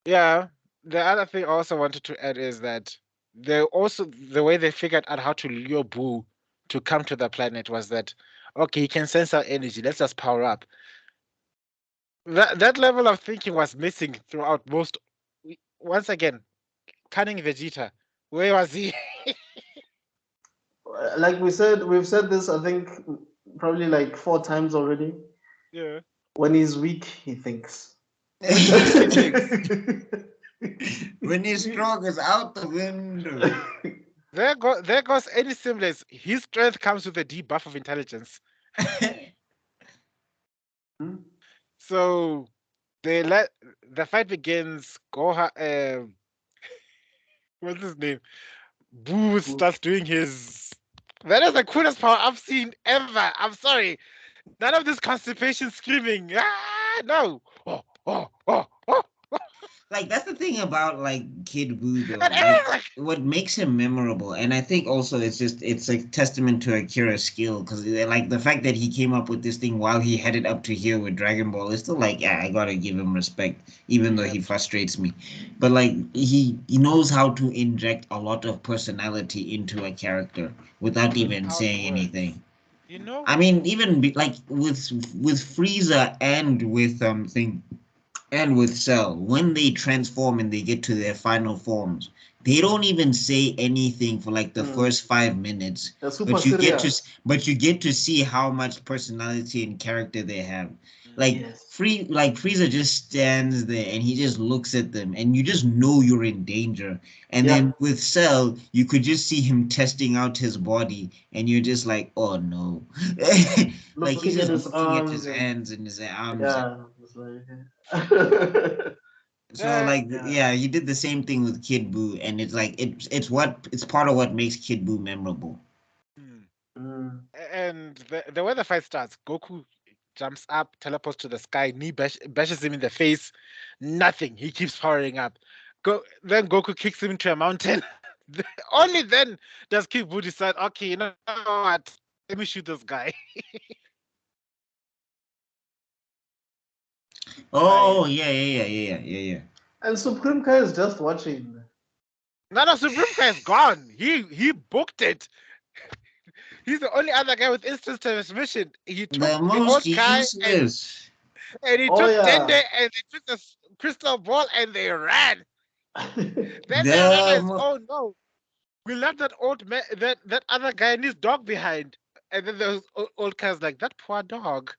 Yeah. The other thing I also wanted to add is that they also the way they figured out how to lure Boo to come to the planet was that okay, he can sense our energy. Let's just power up. That level of thinking was missing throughout most. Once again, cunning Vegeta. Where was he? Like we said, we've said this. I think probably like 4 times already. Yeah. When he's weak, he thinks. He thinks when he's strong, it's out the window. There goes any semblance. His strength comes with a debuff of intelligence. So they let the fight begins. Goha, what's his name? Boo starts doing his. That is the coolest power I've seen ever. I'm sorry. None of this constipation screaming. Ah, no. Oh, oh, oh, oh. Like that's the thing about like Kid Buu though. And Like everyone's like, what makes him memorable, and I think also it's a testament to Akira's skill because like the fact that he came up with this thing while he headed up to here with Dragon Ball is still like yeah, I gotta give him respect even though yeah, he frustrates me. But like he knows how to inject a lot of personality into a character without with even out saying words. anything. You know? I mean, even like with Frieza and with thing and with Cell, when they transform and they get to their final forms, they don't even say anything for like the Mm. first 5 minutes. They're super But you get to serious. but you get to see how much personality and character they have. Mm, Like Yes. Frieza just stands there and he just looks at them and you just know you're in danger. And Yeah. then with Cell, you could just see him testing out his body and you're just like, oh no. Like he's Looking at just his looking at arms his and hands and his arms. yeah, it's like So uh, like yeah. yeah, he did the same thing with Kid Buu, and it's like it's part of what makes Kid Buu memorable. mm. Mm. And the way the fight starts, Goku jumps up, teleports to the sky, bashes him in the face. Nothing. He keeps powering up. Then Goku kicks him into a mountain. Only then does Kid Buu decide, okay, you know what? Let me shoot this guy. Oh yeah. And Supreme Kai is just watching. None of Supreme Kai is gone. He booked it. He's the only other guy with instant transmission. He took The the most old Kai useless. and he Oh took Dende yeah. and they took the crystal ball and they ran. Then they The realized, mo- oh no, we left that old man, that other guy and his dog behind. And then those old guys like that poor dog.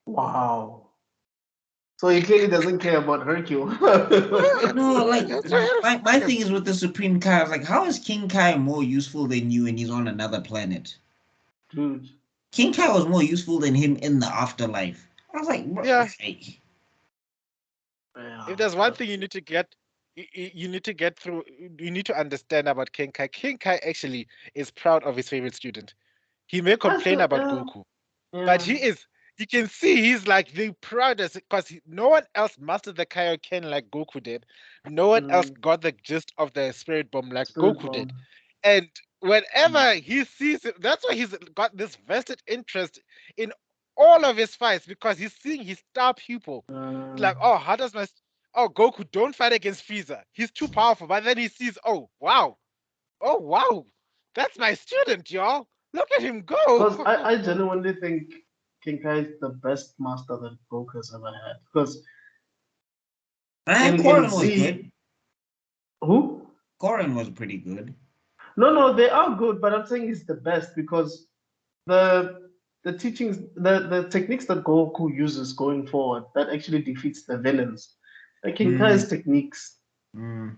Wow. So he clearly doesn't care about Hercule. no, like That's right. my thing is with the Supreme Kai. I was like, how is King Kai more useful than you and he's on another planet? Dude. King Kai was more useful than him in the afterlife. I was like, bro, Yeah. hey. If Yeah. there's one thing you need to get, you need to get through. You need to understand about King Kai. King Kai actually is proud of his favorite student. He may That's complain the about Goku, but yeah. he is. You can see he's like the proudest because no one else mastered the Kaioken like Goku did. No one else Mm. got the gist of the Spirit Bomb like Spirit Goku did. bomb. And Mm. whenever he sees it, that's why he's got this vested interest in all of his fights because he's seeing his star pupil. Like, Uh, oh, how does my Goku, don't fight against Frieza. He's too powerful. But then he sees, oh wow, that's my student, y'all. Look at him go. because I genuinely think King Kai is the best master that Goku has ever had. Because And in Korin was Z, good. who? Korin was pretty good. No, they are good, but I'm saying he's the best because the teachings, the techniques that Goku uses going forward, that actually defeats the villains. Like King Kai's techniques. Mm.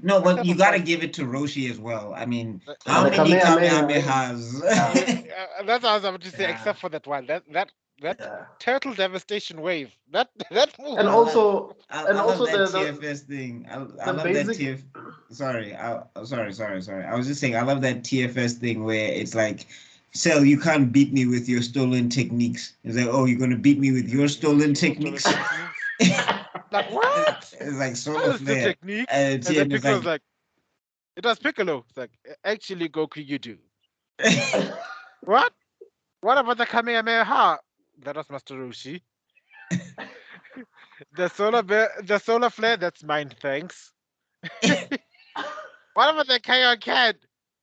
No, What but type you of gotta fight? give it to Roshi as well. I mean, Yeah, how the many Kamehameha. Kamehamehas? Yeah, That's what I was about to say. yeah, Except for that one, that yeah. turtle devastation wave. That move And I was love, also, and I love also that TFS thing. I the love that basic. TF. Sorry, sorry. I was just saying, I love that TFS thing where it's like, Cell, you can't beat me with your stolen techniques. It's like, oh, you're gonna beat me with your stolen your stolen techniques. techniques. Like what? It's like How solar is the flare. technique? And And then TN is Piccolo's like, like, it was Piccolo. It's like, actually, Goku, you do. What? What about the Kamehameha? That was Master Roshi. The solar flare. That's mine. Thanks. What about the Kaioken?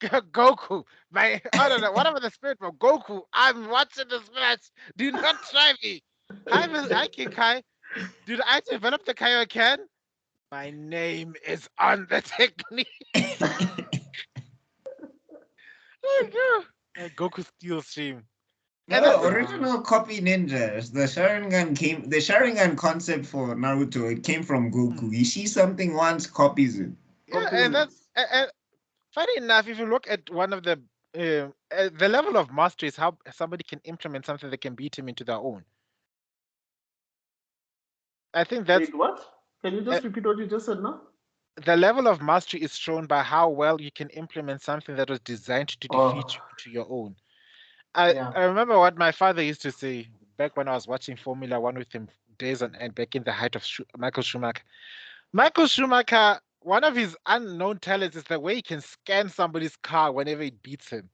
Goku, I don't know. What about the spirit from Goku? I'm watching this match. Do not try me. Hi, Kai. Did I develop the Kaioken? My name is on the technique. Goku steals stream. And no, then uh, original copy ninjas. The Sharingan concept for Naruto, it came from Goku. You see something once, copies it. yeah, and then copies. funny enough, if you look at one of the level of mastery is how somebody can implement something that can beat him into their own. I think that's Wait, what? Can you uh, just repeat what you just said now? the level of mastery is shown by how well you can implement something that was designed to defeat Oh, you into your own. yeah. I remember what my father used to say back when I was watching Formula One with him days on end back in the height of Michael Schumacher. Michael Schumacher, one of his unknown talents is the way he can scan somebody's car whenever it beats him.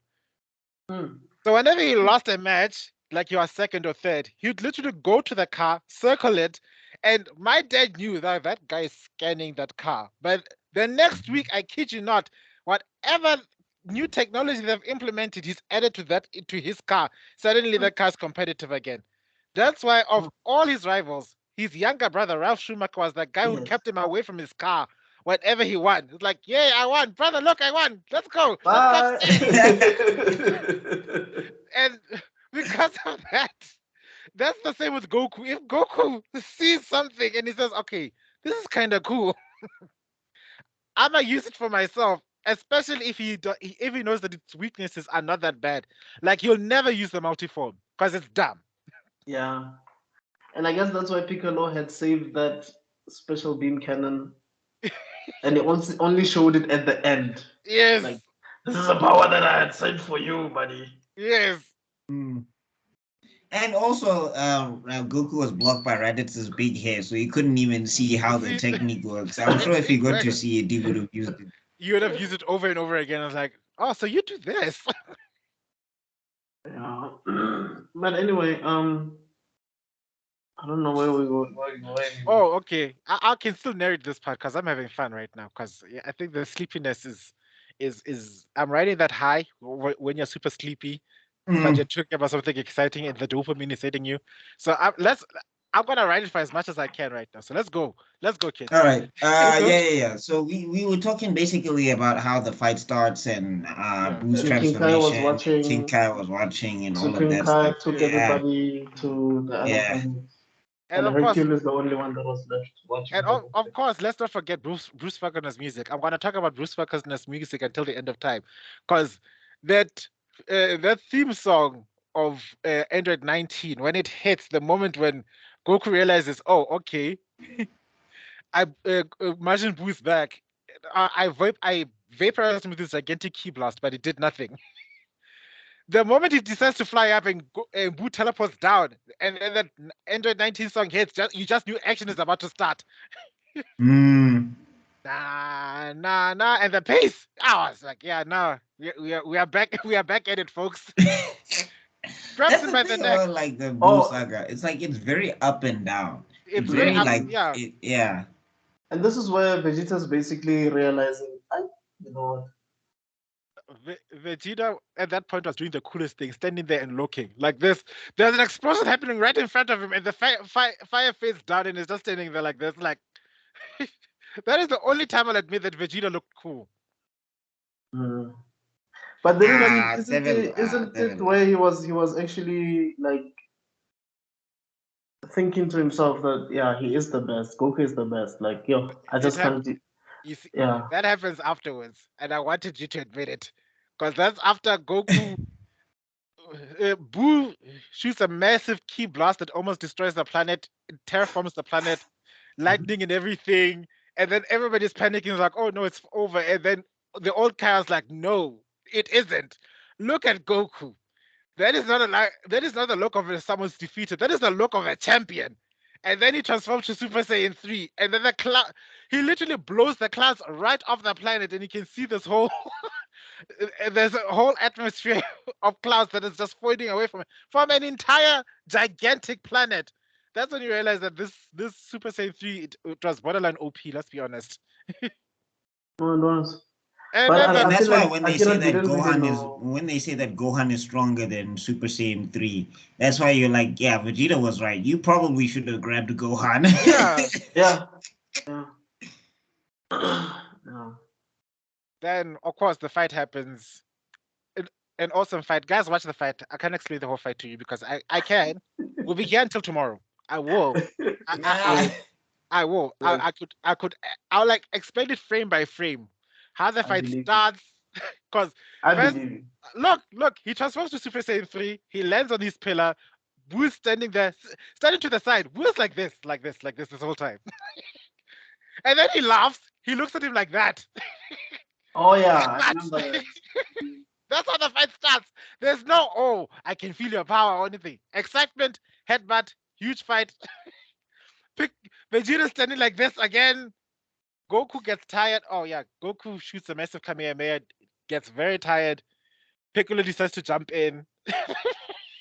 Hmm. So whenever he lost a match, like you are second or third, he would literally go to the car, circle it, and my dad knew that that guy is scanning that car. But the next week, I kid you not, whatever new technology they've implemented, he's added to that into his car. Suddenly, the car's competitive again. That's why of all his rivals, his younger brother Ralph Schumacher was the guy who Yes. kept him away from his car whenever he won. It's like, yeah, I won, brother. Look, I won. Let's go. Let's stop Bye. scanning. And because of that, that's the same with Goku. If Goku sees something and he says, "Okay, this is kind of cool," I'm gonna use it for myself. Especially if he knows that its weaknesses are not that bad. Like he'll never use the multiform because it's dumb. Yeah. And I guess that's why Piccolo had saved that special beam cannon and he only showed it at the end. Yes, Like, this is a power that I had saved for you, buddy. yes. Hmm. And also, Goku was blocked by Raditz' big hair, so he couldn't even see how the See, technique works. I'm sure if he got to exactly. see it, he would have used it. You would have used it over and over again. I was like, "Oh, so you do this?" Yeah. But anyway, I don't know where we go. Where we go anymore. Oh, okay. I can still narrate this part because I'm having fun right now. Because yeah, I think the sleepiness is I'm riding that high when you're super sleepy, but you're Mm. talking about something exciting and the dopamine is hitting you. So I'm gonna ride it for as much as I can right now. So let's go, All kids. right. Let's go. Yeah. So we were talking basically about how the fight starts and Yeah. Boo's And King Kai was transformation. King watching. Kai was watching and all of Supreme that Kai stuff. took Yeah. everybody to the other Yeah. planet. And And of course, Hercule is the only one that was left watching and the whole of thing. course, let's not forget Bruce Wagner's music. I'm gonna talk about Bruce Wagner's music until the end of time, because that that theme song of Android 19 when it hits the moment when Goku realizes, oh, okay, Majin Buu is back. I vaporized him with this gigantic key blast, but it did nothing. The moment he decides to fly up and Buu teleports down, and then that Android 19 song hits, you just knew action is about to start. Mm. Nah, nah, nah, and the pace. I was like, yeah, no, we are back, we are back at it, folks. grabs That's him the by the thing neck. about like the Boo Oh, saga. It's like it's very up and down. It's It's very very up. like Yeah. yeah. and this is where Vegeta's basically realizing, you know Vegeta at that point was doing the coolest thing, standing there and looking like this. There's an explosion happening right in front of him, and the fire face down, and he's just standing there like this. Like that is the only time I'll admit that Vegeta looked cool. what? But then again, isn't it Devil. where he was actually like thinking to himself that yeah, he is the best. Goku is the best. Like yo, I It just hap- can't. you see, Yeah. that happens afterwards, and I wanted you to admit it, because that's after Goku. Boo shoots a massive key blast that almost destroys the planet, it terraforms the planet, lightning and everything, and then everybody's panicking, like, "Oh no, it's over!" And then the old Kai's like, "No, it isn't. Look at Goku. That is not that is not the look of someone's defeated. That is the look of a champion." And then he transforms to Super Saiyan 3, and then the cloud. He literally blows the clouds right off the planet, and you can see this whole there's a whole atmosphere of clouds that is just floating away from an entire gigantic planet. That's when you realize that this Super Saiyan 3 it was borderline OP. Let's be honest. No, it was. And But then And the that's feel why like when they say Akira that didn't really Gohan is know. when they say that Gohan is stronger than Super Saiyan 3, that's why you're like, yeah, Vegeta was right. You probably should have grabbed Gohan. yeah. Yeah. Yeah. Yeah. Then of course the fight happens. An awesome fight, guys. Watch the fight. I can't explain the whole fight to you because I can. We'll be here until tomorrow. I will. I I, I, Yeah. I will. Yes, I'll like explain it frame by frame how the I fight believe you. starts. Because I first, believe you. look, he transforms to Super Saiyan 3. He lands on his pillar. Boo's standing there, standing to the side. Boo's like this whole time. And then he laughs. He looks at him like that. Oh yeah, I That's remember that. that's how the fight starts. There's no, oh, I can feel your power or anything. Excitement, headbutt, huge fight. Pick Vegeta standing like this again. Goku gets tired. Oh yeah, Goku shoots a massive Kamehameha, gets very tired. Piccolo decides to jump in.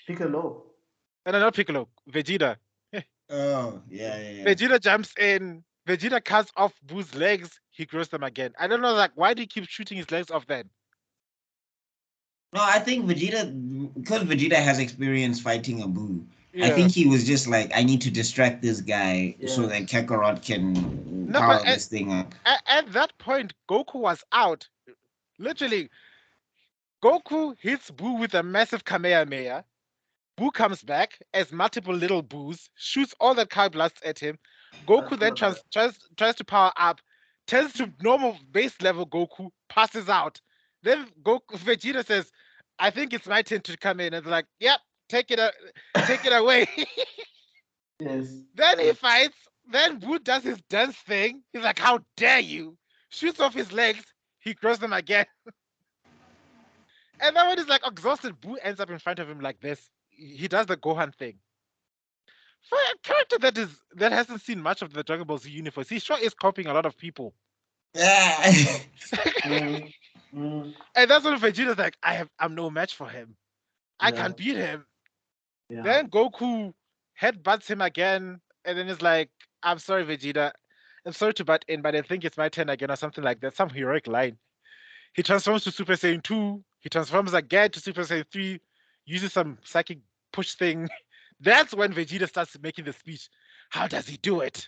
Piccolo. And not Piccolo, Vegeta. Oh, yeah. Vegeta jumps in. Vegeta cuts off Boo's legs. He grows them again. I don't know, like, why do you keep shooting his legs off then? No, I think Vegeta, because Vegeta has experience fighting a Boo. I Yeah. think he was just like, I need to distract this guy so that Yes. Kakarot can No, but power this thing up. at that point, Goku was out. Literally, Goku hits Boo with a massive Kamehameha. Boo comes back as multiple little Boos, shoots all the Kai blasts at him. Goku then That's tries to power up, turns to normal base level Goku, passes out. Then Vegeta says, "I think it's my turn to come in." And it's like, "Yep, take it away." yes. Then he fights. Then Boo does his dance thing. He's like, "How dare you!" Shoots off his legs. He grows them again. And then when he's like exhausted, Boo ends up in front of him like this. He does the Gohan thing. For a character that hasn't seen much of the Dragon Ball Z universe, he sure is copying a lot of people. Yeah. Mm, mm, And that's when Vegeta's like, I'm no match for him. I yeah. can't beat him. Yeah. Then Goku headbutts him again, and then it's like, I'm sorry, Vegeta. I'm sorry to butt in, but I think it's my turn again, or something like that. Some heroic line. He transforms to Super Saiyan 2. He transforms again to Super Saiyan 3, uses some psychic push thing. That's when Vegeta starts making the speech. How does he do it?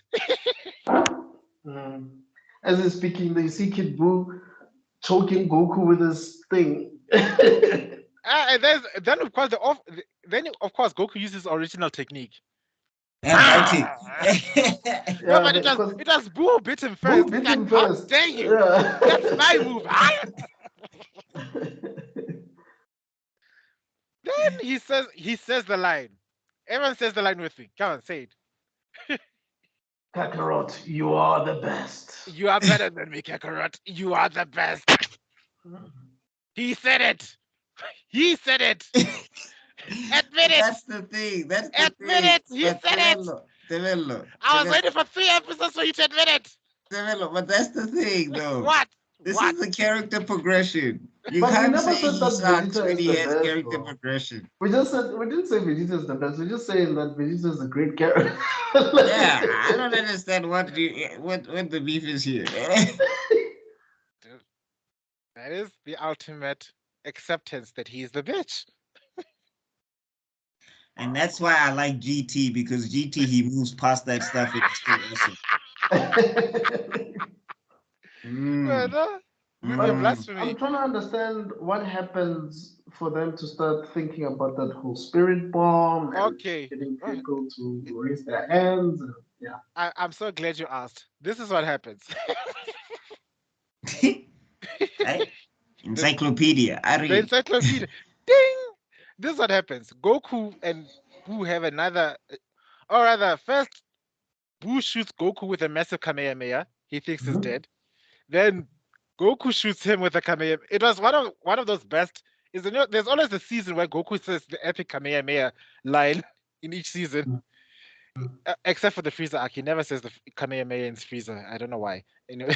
Mm. As he's speaking, you see Kid Buu choking Goku with his thing. And then of course then of course Goku uses his original technique. And fighting. No, Yeah, but because it was Boo who bit him Buu first. He's beat like, him how first. dare you? Yeah. That's my move. Then he says the line. Everyone says the line with me. Come on, say it. Kakarot, you are the best. You are better than me, Kakarot. You are the best. He said it. He said it. Admit it. That's the thing. That's the Admit thing. it. He But said it. I was waiting for 3 episodes for you to admit it. But that's the thing, though. What? This What? is the character progression. You But we can't never say said he that sucks Vegeta when is he the has best, character though. progression. We didn't say Vegeta is the best. We're just saying that Vegeta is a great character. Like- Yeah, I don't understand what the beef is here. Dude, that is the ultimate acceptance that he is the bitch. And that's why I like GT, because GT he moves past that stuff and it's still awesome. Well, Mm, no, nuclear But mm. I'm blasphemy. trying to understand what happens for them to start thinking about that whole spirit bomb and Okay. getting Oh, people to raise their hands. And, yeah. I'm so glad you asked. This is what happens. Right? the, Encyclopedia. I the read. encyclopedia. Ding! This is what happens. Goku and Boo have another, or rather, first Boo shoots Goku with a massive Kamehameha. He thinks he's Mhm. dead. Then Goku shoots him with a Kamehameha. It was one of those best. Is there's always a season where Goku says the epic Kamehameha line in each season, except for the Frieza arc. He never says the Kamehameha in Frieza. I don't know why. Anyway,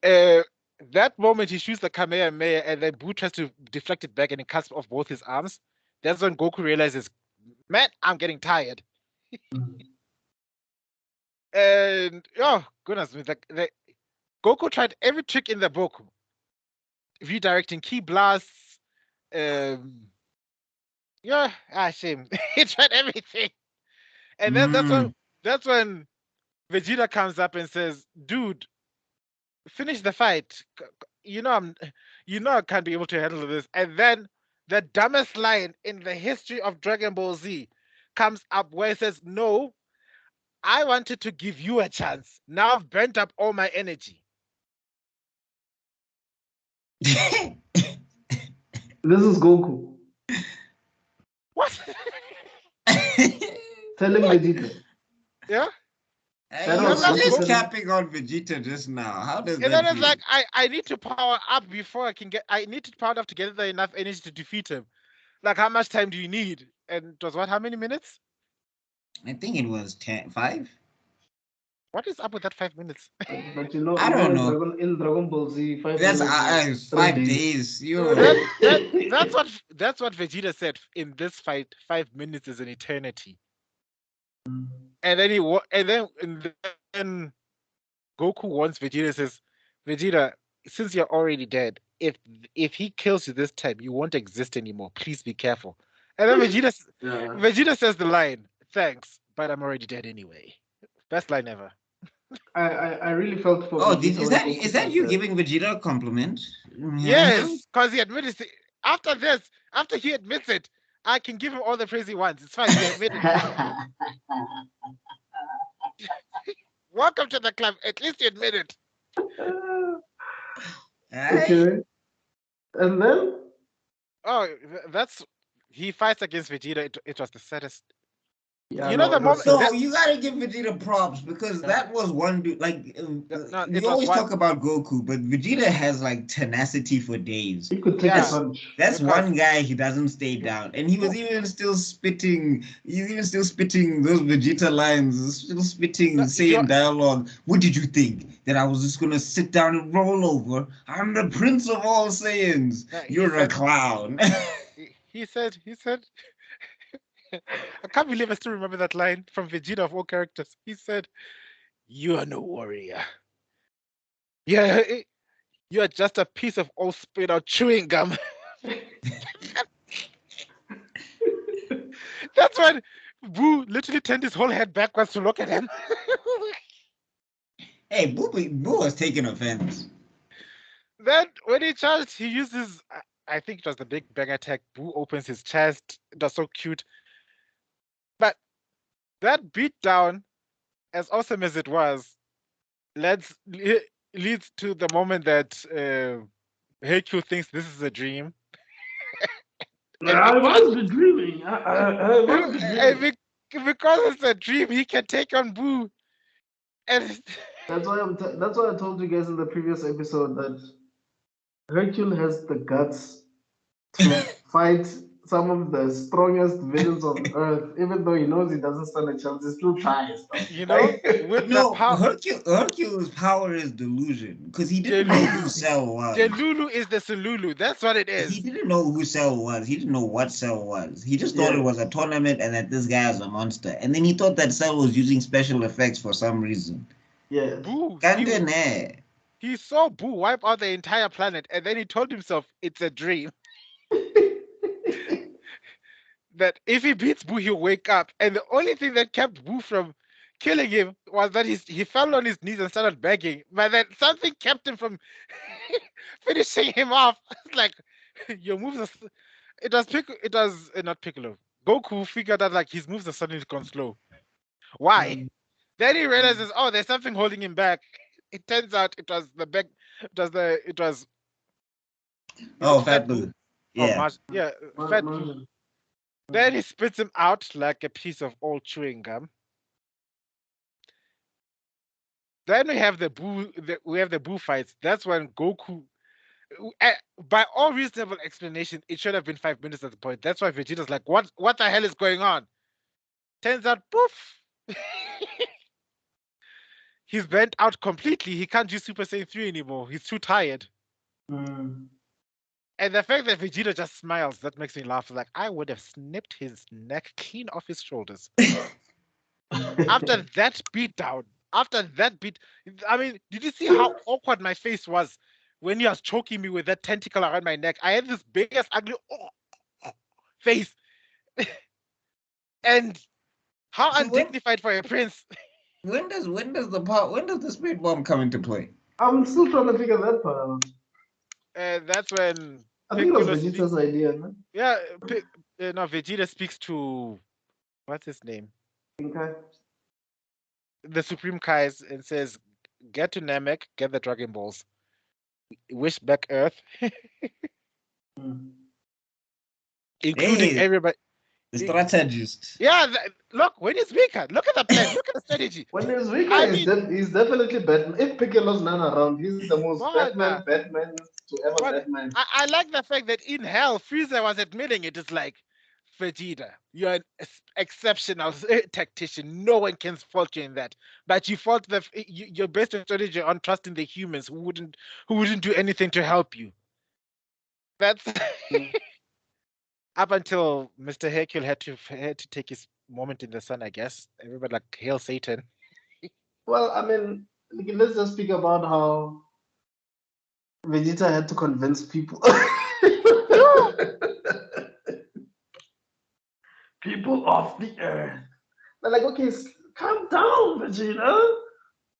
uh, that moment he shoots the Kamehameha and then Boo tries to deflect it back and it cuts off both his arms. That's when Goku realizes, man, I'm getting tired. And oh goodness me, Goku tried every trick in the book, redirecting key blasts. Um, yeah, shame. He tried everything, and then Mm. that's when Vegeta comes up and says, "Dude, finish the fight. You know I can't be able to handle this." And then the dumbest line in the history of Dragon Ball Z comes up where it says, "No, I wanted to give you a chance. Now I've burnt up all my energy." This is Goku What? telling Vegeta. Yeah. That You was were Remember, Goku just Goku, telling. capping on Vegeta just now. How does and that then it's feel? like I need to power up before I can get. I need to power up to get enough energy to defeat him. Like, how much time do you need? And it was what? How many minutes? I think it was 5. What is up with that 5 minutes? But I don't know. In Dragon Ball Z, five That's minutes is 3 5 days. days. So Yo. that's what Vegeta said in this fight. 5 minutes is an eternity. And then and then Goku warns Vegeta, says, Vegeta, since you're already dead, if he kills you this time, you won't exist anymore. Please be careful. And then Yeah. Vegeta says the line, thanks, but I'm already dead anyway. Best line ever. I really felt for Oh, Vegeta is when is Goku that said you that. giving Vegeta a compliment? Yeah. Yes, because he admitted it. After this, after he admits it, I can give him all the praise he wants. It's fine. He admitted it. Welcome to the club. At least you admit it. Aye. Okay. And then Oh, that's he fights against Vegeta. It was the saddest. yeah, You know no, the it was moment sad. So that you gotta give Vegeta props, because yeah, that was one dude. Like no, we it was always one. talk about Goku, but Vegeta has like tenacity for days. He could take a Yeah, That's punch. that's it was. one guy he doesn't stay down, and he was Oof. even still spitting. He's even still spitting those Vegeta lines, still No, spitting, you saying dialogue. What did you think, that I was just gonna sit down and roll over? I'm the Prince of all Saiyans. no, You're a clown. he said I can't believe I still remember that line from Vegeta of all characters. He said, "You are no warrior. Yeah, you are just a piece of old spit out chewing gum." That's when Boo literally turned his whole head backwards to look at him. Hey, Boo was taking offense. Then when he charged, he uses I think it was the big bang attack. Boo opens his chest. It was so cute. But that beat down, as awesome as it was, leads to the moment that Hercule thinks this is a dream. And I because must be dreaming. I must be and dreaming. because it's a dream, he can take on Boo. And That's why I told you guys in the previous episode that Hercule has the guts to fight some of the strongest villains on earth, even though he knows he doesn't stand a chance, he still tries. You know, with the No, power. Hercules' power is delusion because he didn't know who Cell was. Delulu is the Sululu. That's what it is. He didn't know who Cell was. He didn't know what Cell was. He just thought it was a tournament and that this guy was a monster. And then he thought that Cell was using special effects for some reason. Yeah. Boo. Kandene. He saw Boo wipe out the entire planet, and then he told himself it's a dream. That if he beats Boo, he'll wake up. And the only thing that kept Boo from killing him was that he fell on his knees and started begging. But then something kept him from finishing him off. It's like your moves are. It was not Piccolo. Goku figured out like his moves are suddenly gone slow. Why? Then he realizes, oh, there's something holding him back. It turns out it was the back. It was. Oh, Fat Boo. Yeah. Fat Boo. Then he spits him out like a piece of old chewing gum. Then we have the Boo fights. That's when Goku, by all reasonable explanation, it should have been 5 minutes at the point. That's why Vegeta's like, what the hell is going on? Turns out, poof. He's bent out completely. He can't do Super Saiyan 3 anymore. He's too tired. And the fact that Vegeta just smiles, that makes me laugh. Like, I would have snipped his neck clean off his shoulders. After that beatdown, I mean, did you see how awkward my face was when he was choking me with that tentacle around my neck? I had this biggest, ugly face. And how undignified for a prince. When does the spirit bomb come into play? I'm still trying to figure that part out. That's when I think it was Vegeta's idea, man. Yeah, no, Vegeta speaks to what's his name? Okay. The Supreme Kais and says, "Get to Namek, get the Dragon Balls, wish back Earth, including everybody." The strategist. Yeah, look, when he's weaker, look at the plan, look at the strategy. When he's weaker, he's definitely Batman. If Piccolo's not around, he's the most Batman to ever Batman. I like the fact that in hell, Frieza was admitting it. It's like, Vegeta, you're an exceptional tactician. No one can fault you in that. But you fault your best strategy on trusting the humans who wouldn't do anything to help you. That's up until Mr. Hercule had to take his moment in the sun, I guess. Everybody like, hail Satan. Well, I mean, let's just speak about how Vegeta had to convince people. People of the earth. They're like, okay, calm down, Vegeta.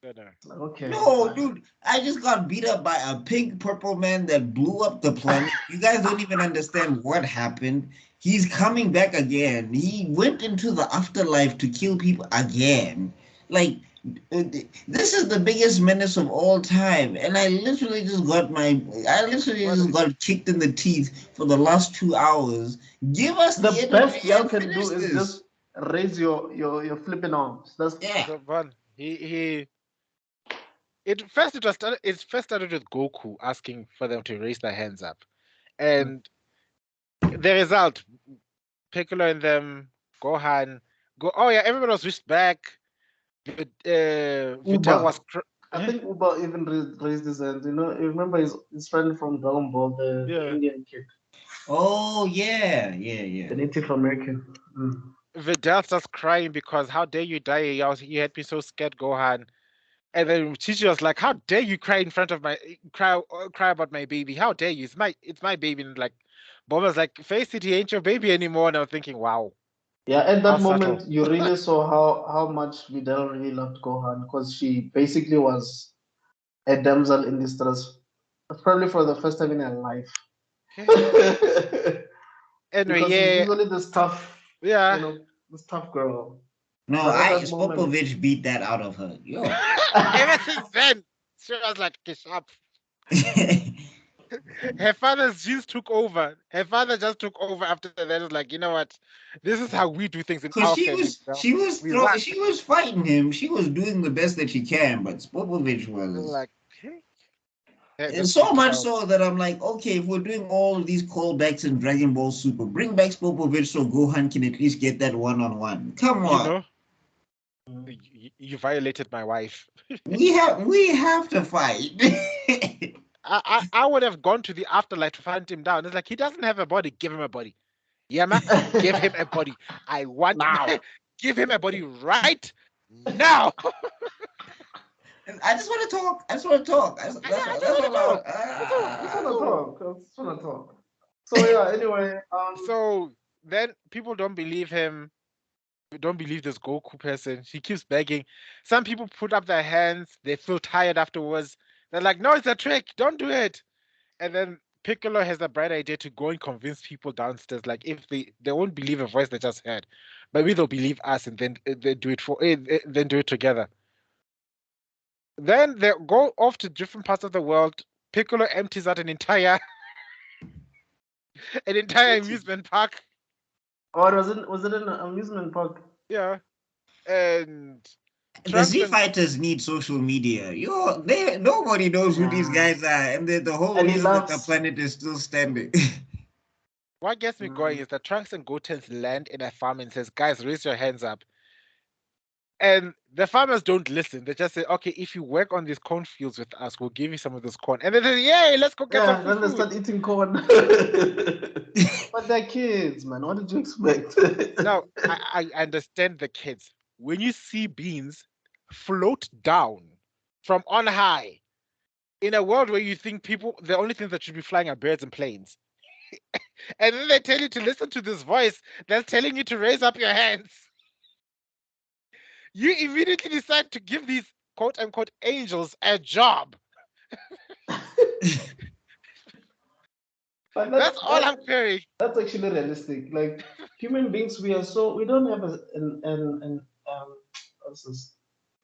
Like, okay. No, dude, I just got beat up by a pink purple man that blew up the planet. You guys don't even understand what happened. He's coming back again. He went into the afterlife to kill people again. Like, this is the biggest menace of all time. And I literally just got kicked in the teeth for the last 2 hours. Give us the best y'all can do is just raise your flipping arms. That's fun. It first started with Goku asking for them to raise their hands up, and the result, Piccolo and them, Gohan, everybody was wished back. Videl was. I think Uba even raised his hands. You know, you remember his friend from Dragon Ball, the Indian kid. Oh yeah. The Native American. Videl starts crying because how dare you die? You had been so scared, Gohan. And then Chichi was like, "How dare you cry in front of cry about my baby? How dare you? It's my baby." And like, Bob was like, "Face it, he ain't your baby anymore." And I was thinking, wow. Yeah, at that moment, you really saw how much Videl really loved Gohan, because she basically was a damsel in distress, probably for the first time in her life. Anyway, she's usually this tough, this tough girl. No, Popovich beat that out of her. Yo. Ever since then, she was like, "Up." Her father's genes took over. Her father just took over after that. It was like, you know what? This is how we do things in our family. She was fighting him. She was doing the best that she can, but Popovich was like, It's so much so that I'm like, okay, if we're doing all of these callbacks in Dragon Ball Super, bring back Popovich so Gohan can at least get that one-on-one. Come on. You know, you violated my wife. We have to fight. I would have gone to the afterlife to find him down. It's like he doesn't have a body. Give him a body. Yeah, man. Give him a body. I want now. Give him a body right now. I just want to talk. I just want to talk. I just want to talk. So yeah. Anyway. So then people don't believe him. Don't believe this Goku person. He keeps begging. Some people put up their hands. They feel tired afterwards. They're like, no, it's a trick. Don't do it. And then Piccolo has the bright idea to go and convince people downstairs. Like, if they won't believe a voice they just heard, but they'll believe us, and then they do it then do it together. Then they go off to different parts of the world. Piccolo empties out an entire amusement park. Or was it an amusement park? Yeah. And the Z Fighters need social media. Nobody knows who these guys are, and the whole reason that the planet is still standing. What gets me going is that Trunks and Gotenks land in a farm and says, guys, raise your hands up. And the farmers don't listen. They just say, okay, if you work on these cornfields with us, we'll give you some of this corn. And they say, yay, let's go get some food. Then they start eating corn. But they're kids, man. What did you expect? Now, I understand the kids. When you see beans float down from on high, in a world where you think the only things that should be flying are birds and planes, and then they tell you to listen to this voice that's telling you to raise up your hands, you immediately decide to give these quote-unquote angels a job. That's all I'm querying. That's actually realistic. Like, human beings, we don't have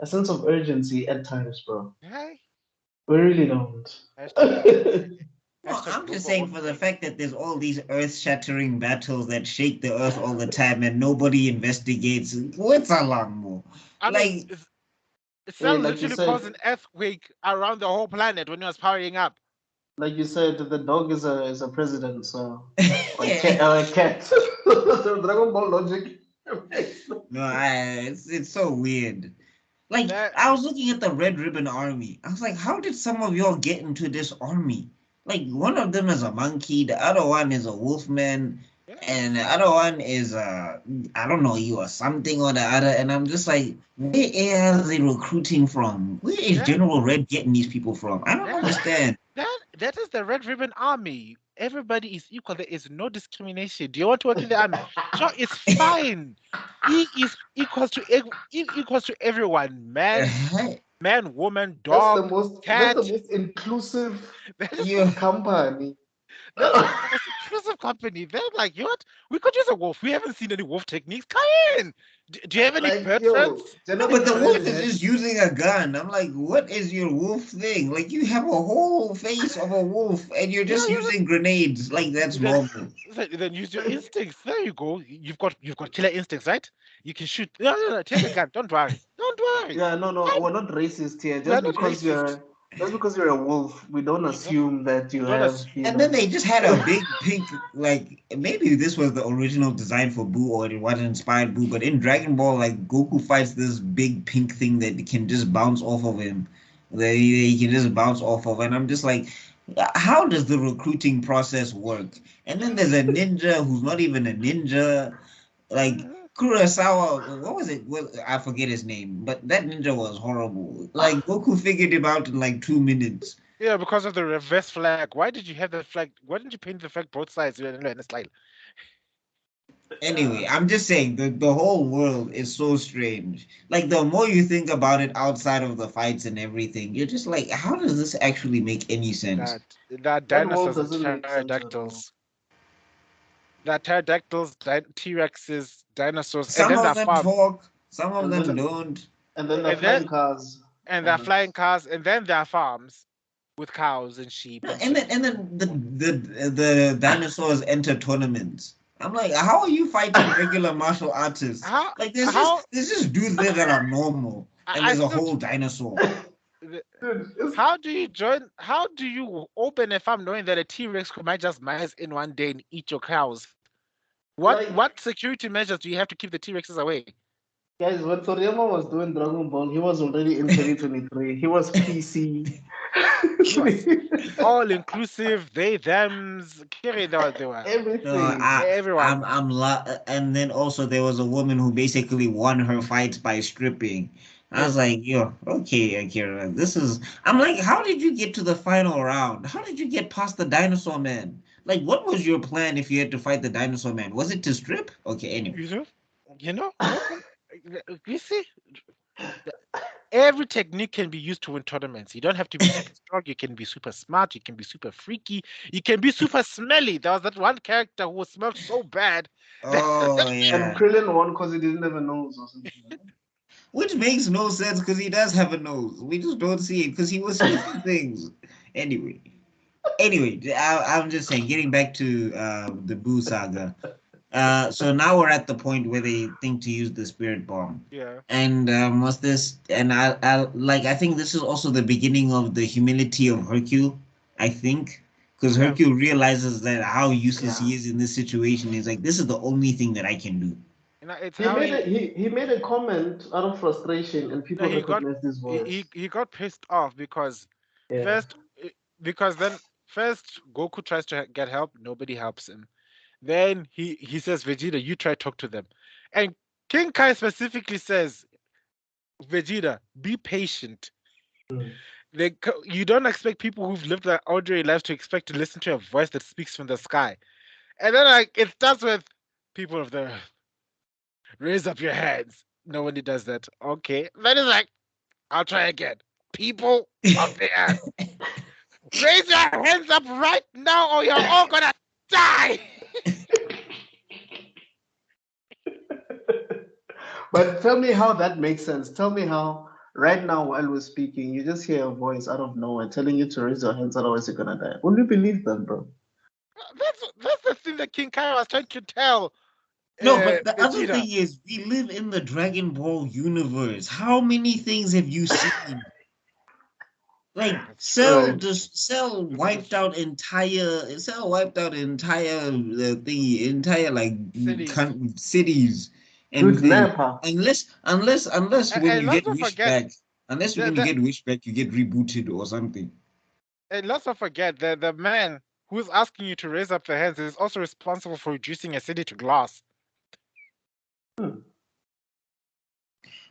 a sense of urgency at times, bro. Hey. We really don't. Well, I'm just saying, for the fact that there's all these earth-shattering battles that shake the earth all the time and nobody investigates, what's along more? It literally caused an earthquake around the whole planet when it was powering up. Like you said, the dog is a president, so or a cat. So Dragon Ball logic. No, it's so weird. Like, I was looking at the Red Ribbon Army. I was like, how did some of y'all get into this army? Like, one of them is a monkey, the other one is a wolfman, and the other one is I don't know, you or something or the other. And I'm just like, where are they recruiting from? Where is General Red getting these people from? I don't understand. That is the Red Ribbon Army. Everybody is equal. There is no discrimination. Do you want to work in the army? Sure, it's fine. He is equals to everyone. Man, woman, dog, cat. That's the most inclusive company. That's the most inclusive company. They're like, you know what? We could use a wolf. We haven't seen any wolf techniques. Come in. Do you have any bird friends? No, but the wolf is just using a gun. I'm like, what is your wolf thing? Like, you have a whole face of a wolf and you're just using grenades. Like, that's normal. Then use your instincts. There you go. You've got killer instincts, right? You can shoot. No, take the gun. Don't worry. Yeah, no, we're not racist here. Just because you're a wolf, we don't assume that you have. And then they just had a big pink, like, maybe this was the original design for Boo, or it wasn't inspired Boo, but in Dragon Ball, like, Goku fights this big pink thing that can just bounce off of him. He can just bounce off of, and I'm just like, how does the recruiting process work? And then there's a ninja who's not even a ninja, like. Kurosawa, what was it? I forget his name, but that ninja was horrible. Like, Goku figured him out in like 2 minutes. Yeah, because of the reverse flag. Why did you have the flag? Why didn't you paint the flag both sides in a style? Anyway, I'm just saying the whole world is so strange. Like, the more you think about it outside of the fights and everything, you're just like, how does this actually make any sense? That dinosaurs and pterodactyls. That pterodactyls, T-Rexes, dinosaurs. Some of them talk, some of them don't. And then the flying cars. And they're flying cars, and then there are farms with cows and sheep. And then the dinosaurs enter tournaments. I'm like, how are you fighting regular martial artists? Like, there's just dudes there that are normal, and there's a whole dinosaur. Dude, How do you join? How do you open a farm knowing that a T-Rex might just mice in one day and eat your cows? like, What security measures do you have to keep the T-Rexes away? guys, when Toriyama was doing Dragon Ball, he was already in 2023. He was PC. He was all inclusive, they, thems, Kiri, they were No, Everything. everyone. and then also there was a woman who basically won her fights by stripping. I was Yes. like, yo, okay, Akira, this is. I'm like, how did you get to the final round? How did you get past the dinosaur man? Like, what was your plan if you had to fight the dinosaur man? Was it to strip? Okay, anyway. Look, you see, every technique can be used to win tournaments. You don't have to be super strong. You can be super smart. You can be super freaky. You can be super smelly. There was that one character who smelled so bad. Oh And yeah, Krillin won because he didn't have a nose or something. which makes no sense because he does have a nose. We just don't see it because he was sniffing things. Anyway. Anyway, I'm just saying, getting back to the Boo saga. So now we're at the point where they think to use the spirit bomb. Yeah. And what's this? And I think this is also the beginning of the humility of Hercule. I think because Yeah. Hercule realizes that how useless Yeah. he is in this situation. He's like, this is the only thing that I can do. It's He how made he made a comment out of frustration and no, people recognized his voice. he got pissed off because Yeah. first because then first Goku tries to get help, nobody helps him. Then he says, Vegeta, you try talk to them, and King Kai specifically says, Vegeta, be patient. Mm. You don't expect people who've lived their ordinary lives to expect to listen to a voice that speaks from the sky. And then like it starts with people of the earth, raise up your hands. Nobody does that. Okay. Then it's like, I'll try again. People of the earth, raise your hands up right now or you're all gonna die. But tell me how that makes sense. Tell me how right now while we're speaking, you just hear a voice out of nowhere telling you to raise your hands, otherwise you're gonna die. Will you believe them, bro? That's the thing that King Kai was trying to tell No, but the other Vegeta. thing is, we live in the Dragon Ball universe. How many things have you seen? Like That's true. Cell Right. just Cell That's wiped true. out entire thingy, entire like Cities. cities and Dude, thing. Nepa. Unless when And you let's get not wished forget back, unless the, when you the get wished back, you get rebooted or something. and let's not forget the man who's asking you to raise up the hands is also responsible for reducing a city to glass. Hmm.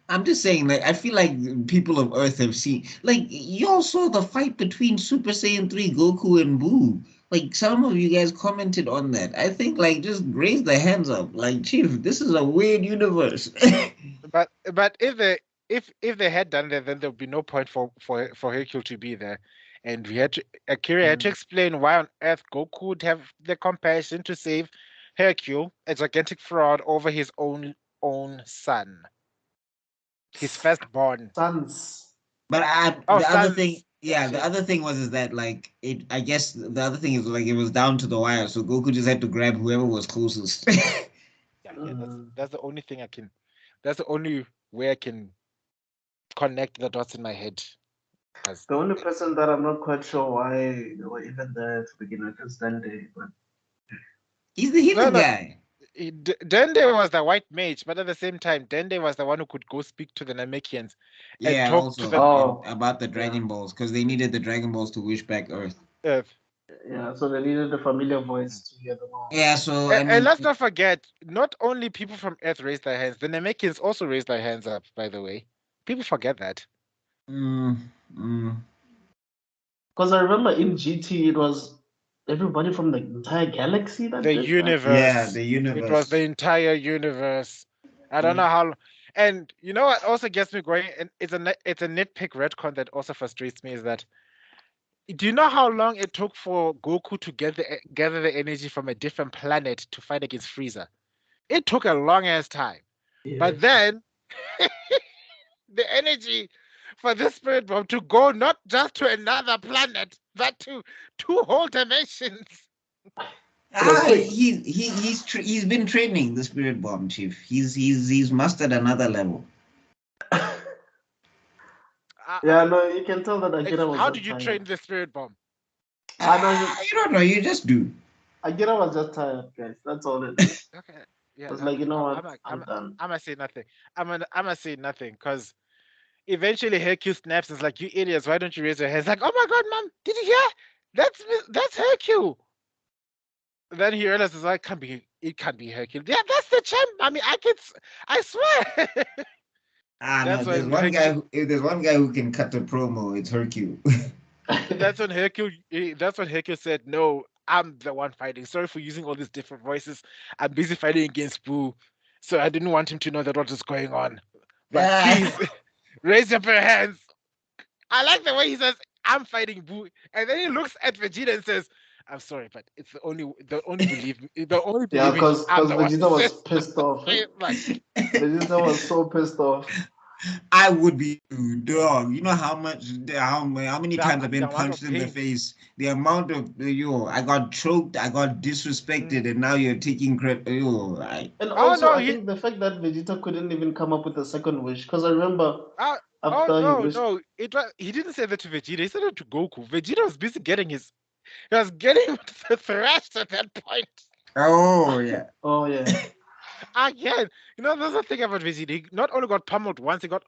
I'm just saying, like, I feel like people of Earth have seen, like, you all saw the fight between Super Saiyan 3 Goku and Boo. Like, some of you guys commented on that. I think, like, just raise the hands up. Like, Chief, this is a weird universe. But if they had done that, then there would be no point for Hercule to be there. And we had to Akira had to Mm. explain why on earth Goku would have the compassion to save Hercule, a gigantic fraud, over his own son, his firstborn. Sons. But Oh, the other thing, sons. Yeah, yeah, the shit. other thing was is that, like, I guess the other thing is, like, it was down to the wire. So Goku just had to grab whoever was closest. Yeah. Mm. That's the only thing I can. That's the only way I can connect the dots in my head. As The only person that I'm not quite sure why they were even there to begin with is Dende. But He's the no, healer no, guy. Dende was the white mage, but at the same time, Dende was the one who could go speak to the Namekians and Yeah, talk to also them oh, about the yeah, Dragon Balls because they needed the Dragon Balls to wish back Earth. Earth. yeah. So they needed a familiar Mm. voice to hear them all. Yeah, so I And mean, let's not forget, not only people from Earth raised their hands, the Namekians also raised their hands up, by the way. People forget that. mm, mm. Because I remember in GT it was everybody from the entire galaxy that The did that. Yeah, universe. the It was the universe. entire universe. I don't know how. And you know what also gets me going, and it's a nitpick retcon that also frustrates me is that do you know how long it took for Goku to gather the energy from a different planet to fight against Frieza? It took a long ass time. But Yes. then the energy for this spirit bomb to go not just to another planet, but to two whole dimensions. It was quick. He's been training the Spirit Bomb, Chief. He's mastered another level. Yeah, no, you can tell that Akira was How just did you tired. train the spirit bomb? I know You don't know. You just do. Akira was just tired, guys. That's all it is. Okay. Yeah, Was like, you know what? I'm I'm done. gonna say nothing. I'm gonna say nothing because eventually Hercule snaps. Is like, you idiots! Why don't you raise your hands? Like, oh my God, mom, did you hear? That's Hercule. Then he realizes, like, it can't be Hercule. Yeah, that's the champ. I mean, I swear. No. That's There's when one Hercule. guy. If there's one guy who can cut a promo, it's Hercule. That's when Hercule. That's when Hercule said, "No, I'm the one fighting. Sorry for using all these different voices. I'm busy fighting against Boo, so I didn't want him to know that what was going on. But please, raise your bare hands." I like the way he says, "I'm fighting Boo," and then he looks at Vegeta and says, "I'm sorry, but it's the only Yeah, believing because I'm the one who Vegeta was says." pissed off. Like, Vegeta was so pissed off. I would be too, dog. You know how many the, times I've the been amount of punched in the pain. face. The amount of I got choked, I got disrespected, and now you're taking credit. And Oh also, no, I think the fact that Vegeta couldn't even come up with a second wish, because I remember uh, oh after he no, wished. no, he didn't say that to Vegeta. He said it to Goku. Vegeta was busy getting he was getting thrashed at that point. Oh yeah. Oh yeah. Again, there's the thing about Vegeta. He not only got pummeled once, he got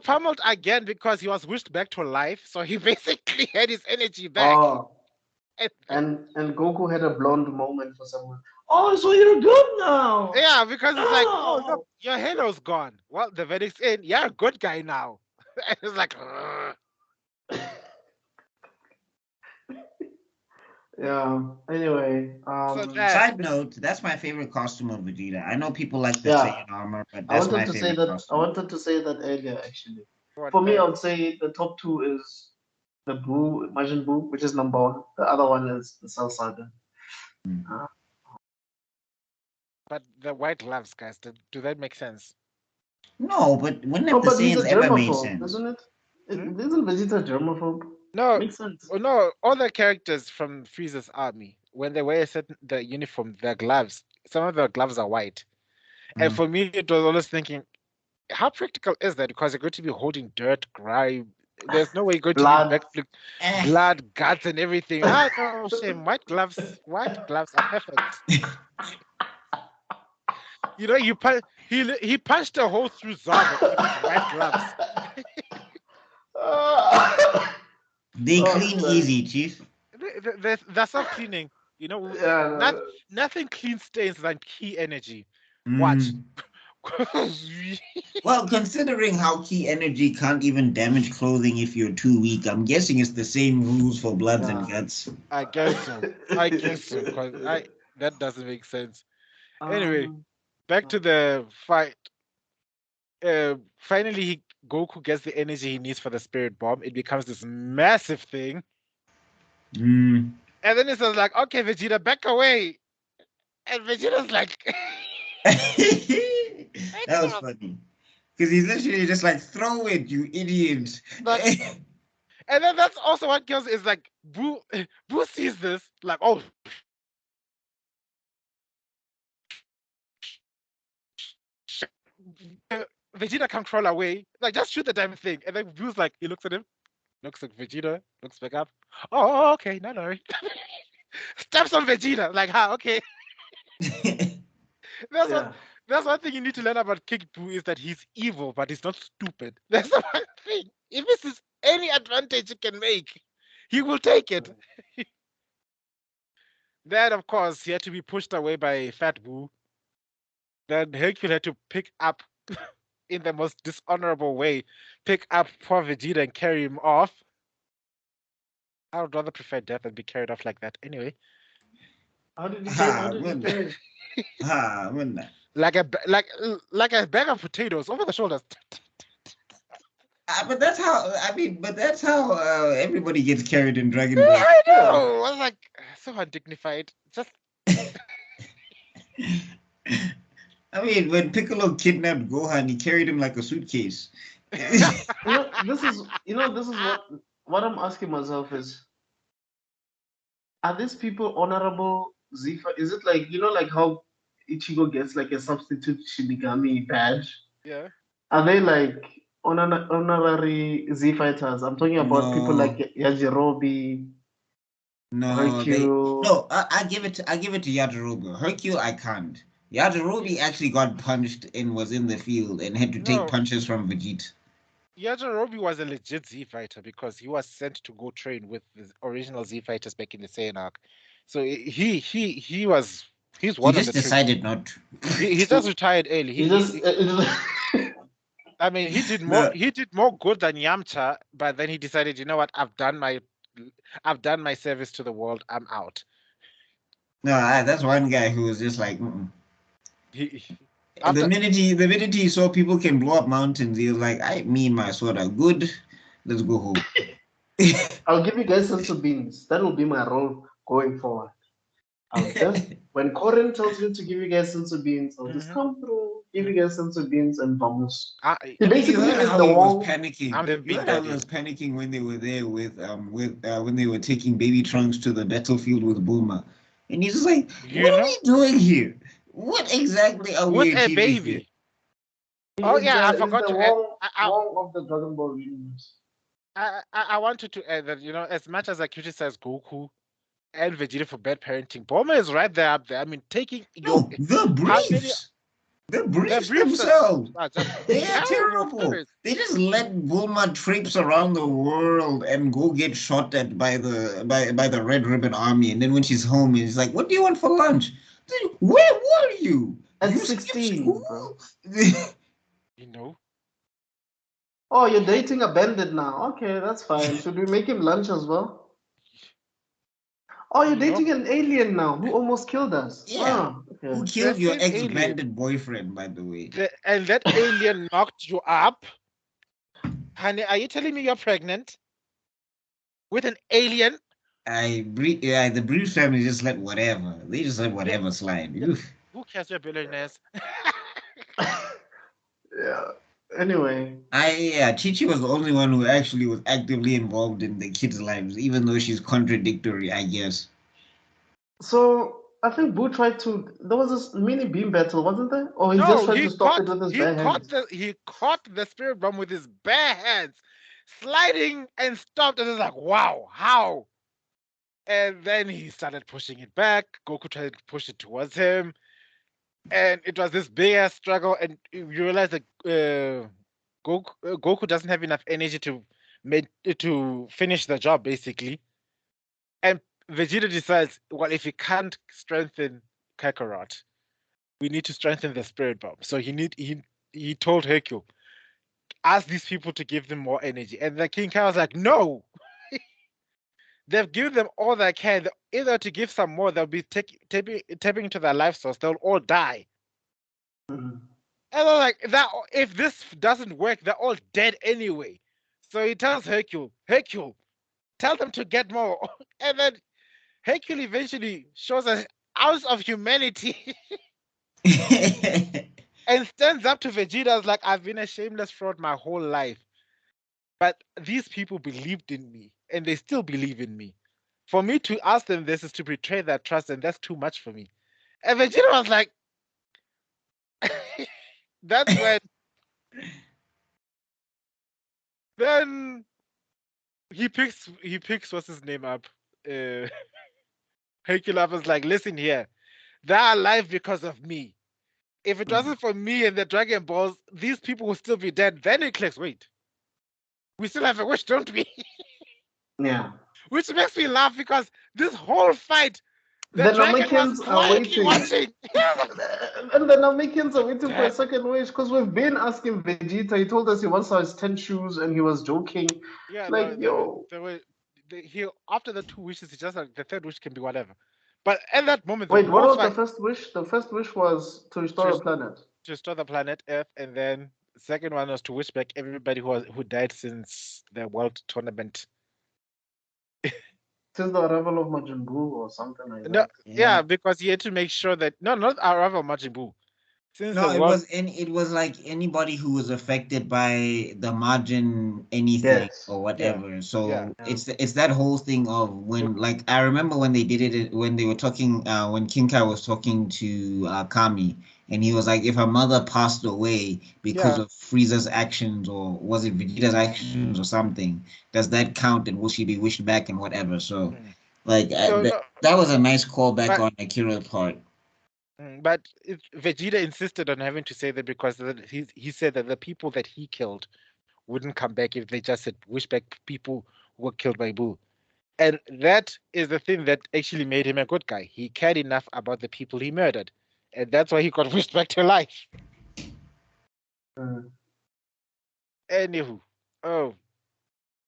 pummeled again because he was wished back to life. So he basically had his energy back. Oh, and Goku had a blonde moment for someone. Oh, so you're good now. Yeah, because it's like, oh Oh. look, your halo's gone. Well, the verdict's in. You're a good guy now. And it's like, "Ugh." Yeah. Anyway, So that Side note, that's my favorite costume of Vegeta. I know people like the yeah. Saiyan armor, but I that's wanted my to say favorite that. I costume. wanted to say that earlier, actually. what For me, I would say the top two is the Buu, Majin Buu, which is number one. The other one is the Cell Saga. Mm. but the white gloves, guys, do that make sense? No, but when No, have the but he's a Saiyans ever made germaphobe, sense? isn't it? Hmm? Isn't Vegeta germaphobe? No, Makes sense. no, all the characters from Frieza's army, when they wear the uniform, their gloves, some of their gloves are white. And Mm. for me, it was always thinking, how practical is that? Because you're going to be holding dirt, grime. There's no way you're going to do Blood. backflip, Eh. blood, guts, and everything. Ah, no shame. White gloves are perfect. He punched a hole through Zarbot with his white gloves. They Oh, clean man. easy, Chief. They're self-cleaning. Yeah. Nothing clean stains than key energy. Watch. Mm. Well, considering how key energy can't even damage clothing if you're too weak, I'm guessing it's the same rules for bloods and Yeah. guts. I guess so. I guess so. Because that doesn't make sense. Anyway, Um, back to the fight. Finally, Goku gets the energy he needs for the spirit bomb. It becomes this massive thing. Mm. And then he says, like, okay, Vegeta, back away. And Vegeta's like, That was funny. Because he's literally just like, throw it, you idiot. like, and then that's also what kills is like, Boo, Boo sees this, like, oh, Vegeta can crawl away. Like, just shoot the damn thing. And then Boo's like, he looks at him, looks at Vegeta, looks back up. Oh, okay, no. Steps on Vegeta, like, okay. That's what. yeah. That's one thing you need to learn about King Boo is that he's evil, but he's not stupid. That's the one thing. If this is any advantage he can make, he will take it. Then, of course, he had to be pushed away by Fat Boo. Then Hercule had to pick up in the most dishonorable way, pick up poor Vegeta and carry him off. I would rather prefer death than be carried off like that. Anyway, How did he Ha, carry? man. like a bag of potatoes over the shoulders. But that's how, everybody gets carried in Dragon Ball. I know. I was like, so undignified. Just I mean, when Piccolo kidnapped Gohan, he carried him like a suitcase. This is what I'm asking myself is, are these people honorable Zifa? Is it like like how Ichigo gets like a substitute Shinigami badge? yeah. Are they like honorary Z fighters. I'm talking about people like Yajirobe, No, Hercule. I give it to Yajirobe. Hercule, I can't. Yajirobe actually got punched and was in the field and had to take No, punches from Vegeta. Yajirobe was a legit Z fighter because he was sent to go train with the original Z fighters back in the Saiyan arc. So he's He one of just the true. decided not to. He just retired early. You just I mean, No, he did more good than Yamcha, but then he decided, you know what, I've done my service to the world. I'm out. that's one guy who was just like, mm-mm. He The after minute he saw people can blow up mountains, he was like, me and my sword are good. Let's go home. I'll give you guys sensu beans. That will be my role going forward. I'll just when Corin tells me to give you guys sensu beans, I'll just Mhm, come through, give you mhm. guys sensu beans and vamos. I, He You basically heard is how the he was Wong. panicking. I'm the You bean heard how he daddy. was panicking when they were there with when they were taking baby Trunks to the battlefield with Bulma, and he's just like, You "What are know, we doing here? What exactly are with we a achieving here?" baby. Oh yeah, I Is forgot the to add. Wong of the Dragon Ball universe. I wanted to add that as much as I criticize Goku and Vegeta for bad parenting, Bulma is right there up there. I mean, taking your No, the how many briefs, the the briefs briefs themselves, are just they are terrible. terrible. They just let Bulma traipse around the world and go get shot at by the Red Ribbon Army, and then when she's home, it's like, "What do you want for lunch?" Where were you? At You skipped 16, bro. school. You know, Oh, you're dating a bandit now. Okay, that's fine. Should we make him lunch as well? Oh, you're you know dating an alien now who almost killed us. Yeah. Oh, Who okay. the killed your same alien, ex-bandit boyfriend, by the way? and that alien knocked you up, honey. Are you telling me you're pregnant with an alien? Yeah, the Bruce family just let whatever. They just let Yeah, whatever slide. yeah. Oof. Who cares? You're billionaires. Yeah. Anyway, Yeah, Chichi was the only one who actually was actively involved in the kids' lives, even though she's contradictory, I guess. so I think Boo tried to. There was this mini beam battle, wasn't there? Or he just No, tried to stop it with his bare hands. he caught the spirit bomb with his bare hands, sliding and stopped. And it's like, wow, how? And then he started pushing it back. Goku tried to push it towards him, and it was this big ass struggle. And you realize that Goku doesn't have enough energy to finish the job, basically. And Vegeta decides, well, if he can't strengthen Kakarot, we need to strengthen the spirit bomb. So he told Hercule, ask these people to give them more energy. And the King Kai was like, no, they've given them all they can. Either to give some more, they'll be tapping into their life source. They'll all die. Mhm. And they're like, that if this doesn't work, they're all dead anyway. So he tells Hercule, tell them to get more. And then Hercule eventually shows an ounce of humanity and stands up to Vegeta as like, I've been a shameless fraud my whole life. But these people believed in me, and they still believe in me. For me to ask them this is to betray their trust, and that's too much for me. And Vegeta was like, that's when then he picks what's his name up. Uh Hercule was like, listen here, they're alive because of me. If it wasn't for me and the Dragon Balls, these people would still be dead. Then it clicks, wait, we still have a wish, don't we? Yeah. Which makes me laugh because this whole fight, the The dragon was Namekians are quietly waiting. watching. And the Namekians are waiting for a That- second wish because we've been asking Vegeta. He told us he wants his 10 shoes and he was joking. yeah, Like, yo. he after the two wishes, he just like the third wish can be whatever. But at that moment, the Wait, what whole was the fight first wish? The first wish was to to, restore the planet. to restore the planet Earth, and then the second one was to wish back everybody who died since the world tournament. Since the arrival of Majin Buu or something like No, that. yeah, Yeah. because he had to make sure that no, not Arrival Majin Buu. Since No, the world, it was like anybody who was affected by the margin anything Yes. or yeah, whatever. yeah, So Yeah. it's that whole thing of when, Goku. like, I remember when they did it when they were talking when King Kai was talking to Kami, and he was like, if her mother passed away because Yeah. of Frieza's actions, or was it Vegeta's actions or something, does that count, and will she be wished back and whatever? So, Mm. like, So no, that was a nice callback but on Akira's part. Vegeta insisted on having to say that because he said that the people that he killed wouldn't come back if they just said wish back people who were killed by Boo. And that is the thing that actually made him a good guy. He cared enough about the people he murdered. And that's why he got wished back to life. Mm. Anywho, oh,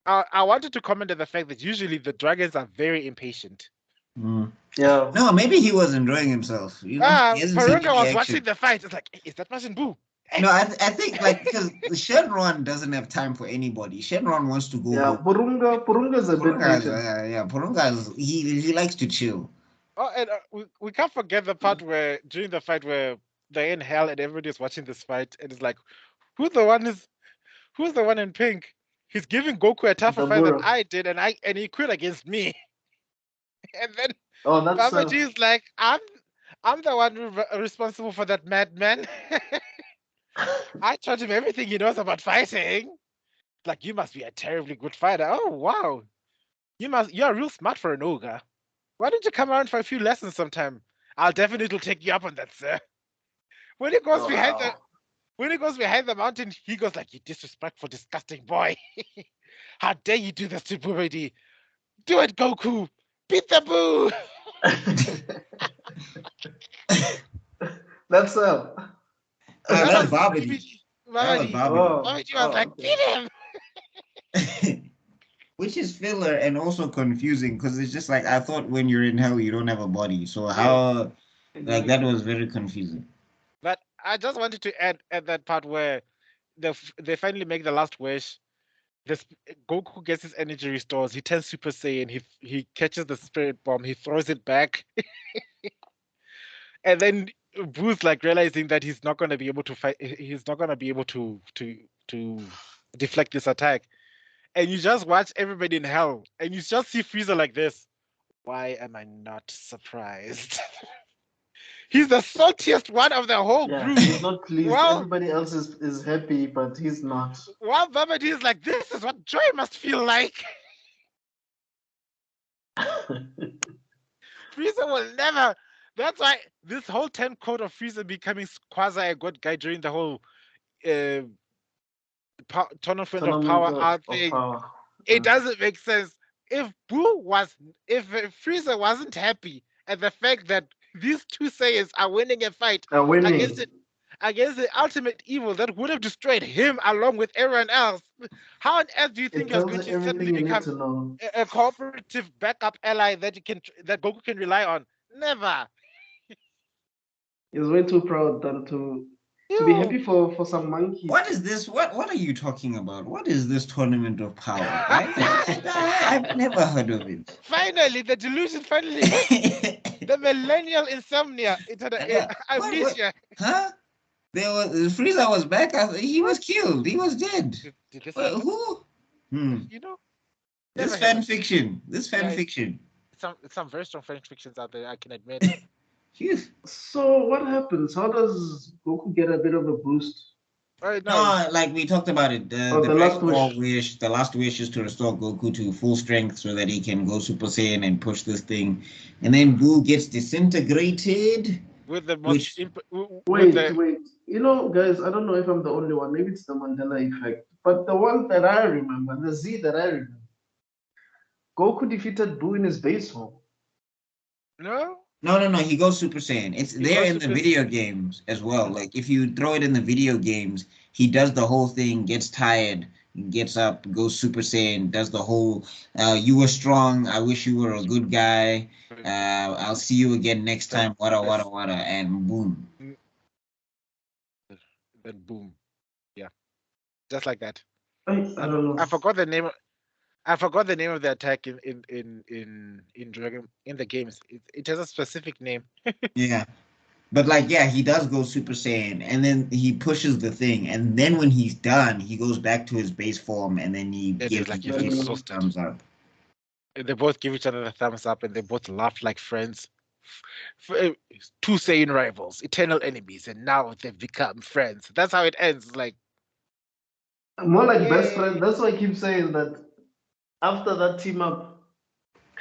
I wanted to comment on the fact that usually the dragons are very impatient. Mm. Yeah. No, maybe he was enjoying himself. You know, he hasn't seen Parunga any was action. watching the fight. It's like, is that Majin Buu? No, I think like because Shenron doesn't have time for anybody. Shenron wants to go. Yeah, Purunga is a bit patient. Purunga he likes to chill. Oh, and we can't forget the part where during the fight where they're in hell and everybody's watching this fight, and it's like, who's the one in pink? He's giving Goku a tougher fight than Dabura. I did, and he quit against me. And then Oh, that's Babaji is like, I'm the one responsible for that madman. I taught him everything he knows about fighting. Like, you must be a terribly good fighter. Oh wow, you're real smart for an ogre. Why don't you come around for a few lessons sometime? I'll definitely take you up on that, sir. When he goes behind the wow. when he goes behind the mountain, he goes like, "You disrespectful, disgusting boy! How dare you do this to Bubidi? Do it, Goku! Beat the Boo!" That's That's Babaji, Babidi. That was Babaji, oh, Babaji was oh, like, okay. "Beat him!" Which is filler and also confusing because it's just like I thought when you're in hell you don't have a body. So Yeah. how like that was very confusing. But I just wanted to add at that part where they finally make the last wish. This Goku gets his energy restores. He turns Super Saiyan. He catches the spirit bomb. He throws it back, and then Boo's like realizing that he's not going to be able to fight. He's not going to be able to deflect this attack. And you just watch everybody in hell, and you just see Frieza like this. Why am I not surprised? He's the saltiest one of the whole Yeah, group. he's not pleased. Well, Everybody else is happy, but he's not. while Babidi is like, this is what joy must feel like. Frieza will never. That's why this whole 10 code of Frieza becoming quasi a good guy during the whole uh, tournament of power Tournament art of thing, power. it doesn't make sense. If Frieza wasn't happy at the fact that these two Saiyans are winning a fight against Winning. it against the ultimate evil that would have destroyed him along with everyone else, how on earth do you think It he was tells going you to suddenly everything you need become to know. a cooperative backup ally that Goku can rely on? Never. He's way too proud than to be Ew. happy for some monkeys. What is this? What are you talking about? What is this tournament of power? I've never heard of it. Finally, the delusion finally hit. The millennial insomnia. It had What? amnesia. Huh? There was Frieza was back. He was killed. He was dead. Did this Well, happen? who? You know, This never fan happened. fiction. This fan Yeah, fiction. some very strong fan fictions out there, I can admit. Phew. So what happens? How does Goku get a bit of a boost? Right now, No, like we talked about it. Oh, The the last Dragon Ball wish. wish. The last wish is to restore Goku to full strength so that he can go Super Saiyan and push this thing. And then Boo gets disintegrated. with the Which- Wait. You know, guys, I don't know if I'm the only one. Maybe it's the Mandela effect. But the one that I remember, the Z that I remember, Goku defeated Boo in his base form. no. No. He goes Super Saiyan. It's He there goes in the Super- video games as well. Like if you throw it in the video games, he does the whole thing, gets tired, gets up, goes Super Saiyan, does the whole you were strong, I wish you were a good guy. I'll see you again next time, wada, and boom. Then boom. Yeah. Just like that. I don't know. I forgot the name. I forgot the name of the attack in Dragon in the games. It has a specific name. Yeah. But like, yeah, he does go Super Saiyan, and then he pushes the thing, and then when he's done, he goes back to his base form, and then he It gives is like him he's a exhausted. thumbs up. They both give each other a thumbs up, and they both laugh like friends two Saiyan rivals, eternal enemies, and now they've become friends. That's how it ends. Like, More like best yay. friend. That's why I keep saying that after that team up,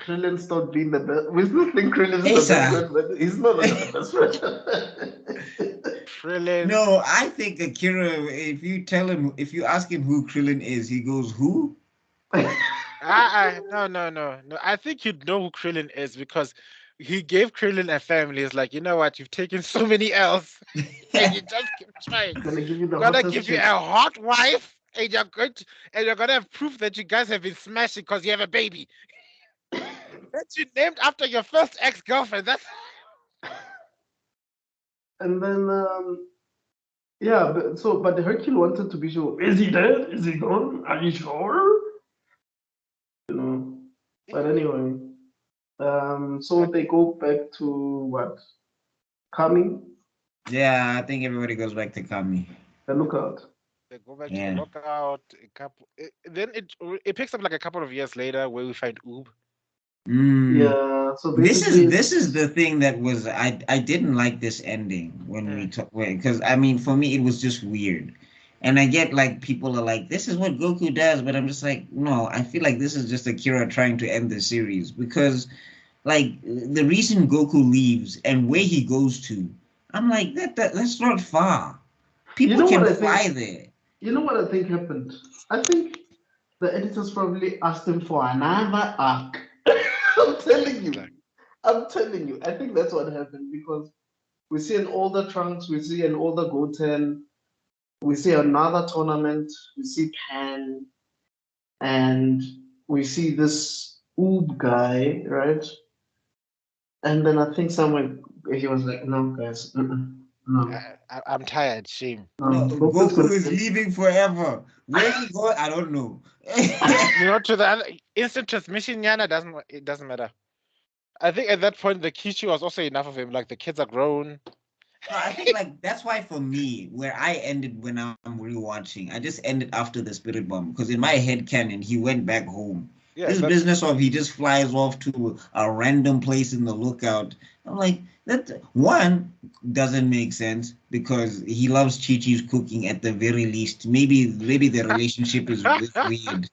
Krillin stopped being the best. We still think Krillin is the best Asa. friend, but he's no longer the best friend. Krillin. No, I think Akira, if you ask him who Krillin is, he goes, who? No. I think you'd know who Krillin is because he gave Krillin a family. It's like, you know what? You've taken so many L's, and you just keep trying. Gonna give you the Gonna hottest give you chick. a hot wife, and you're gonna have proof that you guys have been smashing because you have a baby that you named after your first ex-girlfriend. That's And then yeah, but Hercule wanted to be sure. Is he dead? Is he gone? Are you sure? You know. But anyway, so they go back to what? Kami, Yeah, I think everybody goes back to Kami. the lookout. they go back to the Yeah. lookout. Then it picks up like a couple of years later where we find Oob. Mm. Yeah, so This basically, is the thing that was I didn't like this ending when we took because I mean for me it was just weird. And I get like people are like, this is what Goku does, but I'm just like, no, I feel like this is just Akira trying to end the series because like the reason Goku leaves and where he goes to, I'm like that's not far. People you know can what I fly think? there. You know what I think happened? I think the editors probably asked him for another arc. I'm telling you. I'm telling you. I think that's what happened because we see an older Trunks, we see an older Goten, we see another tournament, we see Pan, and we see this Oob guy, right? And then I think someone he was like, "No, guys, no, I'm tired. Shame. No, no, Goku's Goku gonna is live." leaving forever. Where he go, I don't know. You know, to the other, instant transmission, Yana doesn't matter. I think at that point the Kishi was also enough of him. Like the kids are grown. No, I think like that's why for me, where I ended when I'm rewatching, I just ended after the spirit bomb because in my head canon he went back home. Yeah, This business of he just flies off to a random place in the lookout. I'm like that one doesn't make sense because he loves Chi-Chi's cooking at the very least. Maybe the relationship is weird,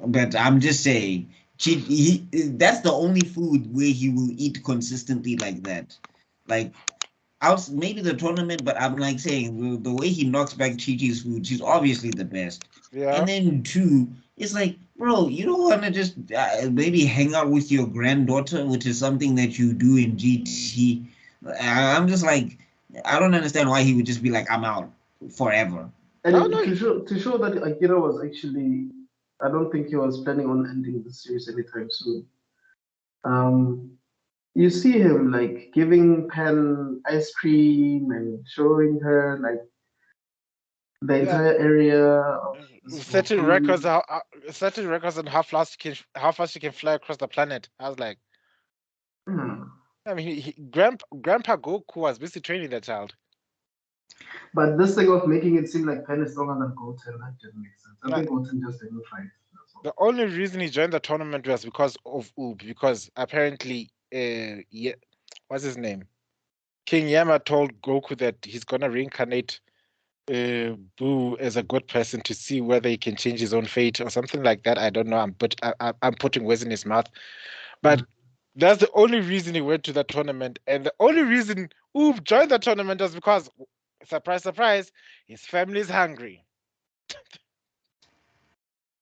but I'm just saying. That's the only food where he will eat consistently like that. Like out maybe the tournament, but I'm like saying the way he knocks back Chi-Chi's food, she's obviously the best. yeah. And then two, it's like, bro, you don't want to just maybe hang out with your granddaughter, which is something that you do in GT. I'm just like, I don't understand why he would just be like, I'm out forever. No, And no. to show that Akira was actually, I don't think he was planning on ending the series anytime soon. You see him like giving Pen ice cream and showing her like the Yeah. entire area of this Certain volcano. records, certain records on how fast you can fly across the planet. I was like, Yeah. I mean, Grandpa Goku was busy training that child. But this thing of making it seem like Pen is stronger than Goten, that didn't make sense. I Like, think Goten just didn't fight. That's all. the only reason he joined the tournament was because of Oob, because apparently, yeah, what's his name? King Yama told Goku that he's gonna reincarnate Boo as a good person to see whether he can change his own fate or something like that. I don't know. I'm putting words in his mouth, but that's the only reason he went to the tournament, and the only reason Oob joined the tournament was because, surprise, surprise, his family is hungry.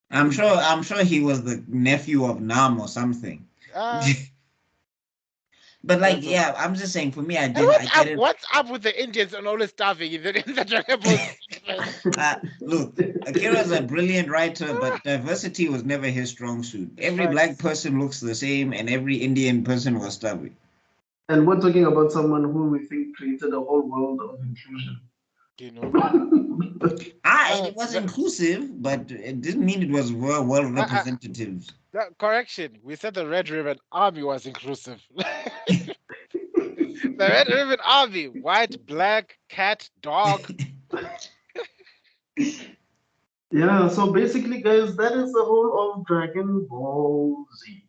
I'm sure he was the nephew of Nam or something. Uh, But like, that's a, yeah, I'm just saying. For me, I and did. I get it. What's up with the Indians and always starving in the Dragon Ball series? Look, Akira is a brilliant writer, but diversity was never his strong suit. Every black Facts. person looks the same, and every Indian person was starving. And we're talking about someone who we think created a whole world of inclusion. You know, It was inclusive, but it didn't mean it was well representative. correction. We said the Red Ribbon Army was inclusive. The Red Ribbon Army, white, black, cat, dog. Yeah, so basically, guys, that is the whole of Dragon Ball Z.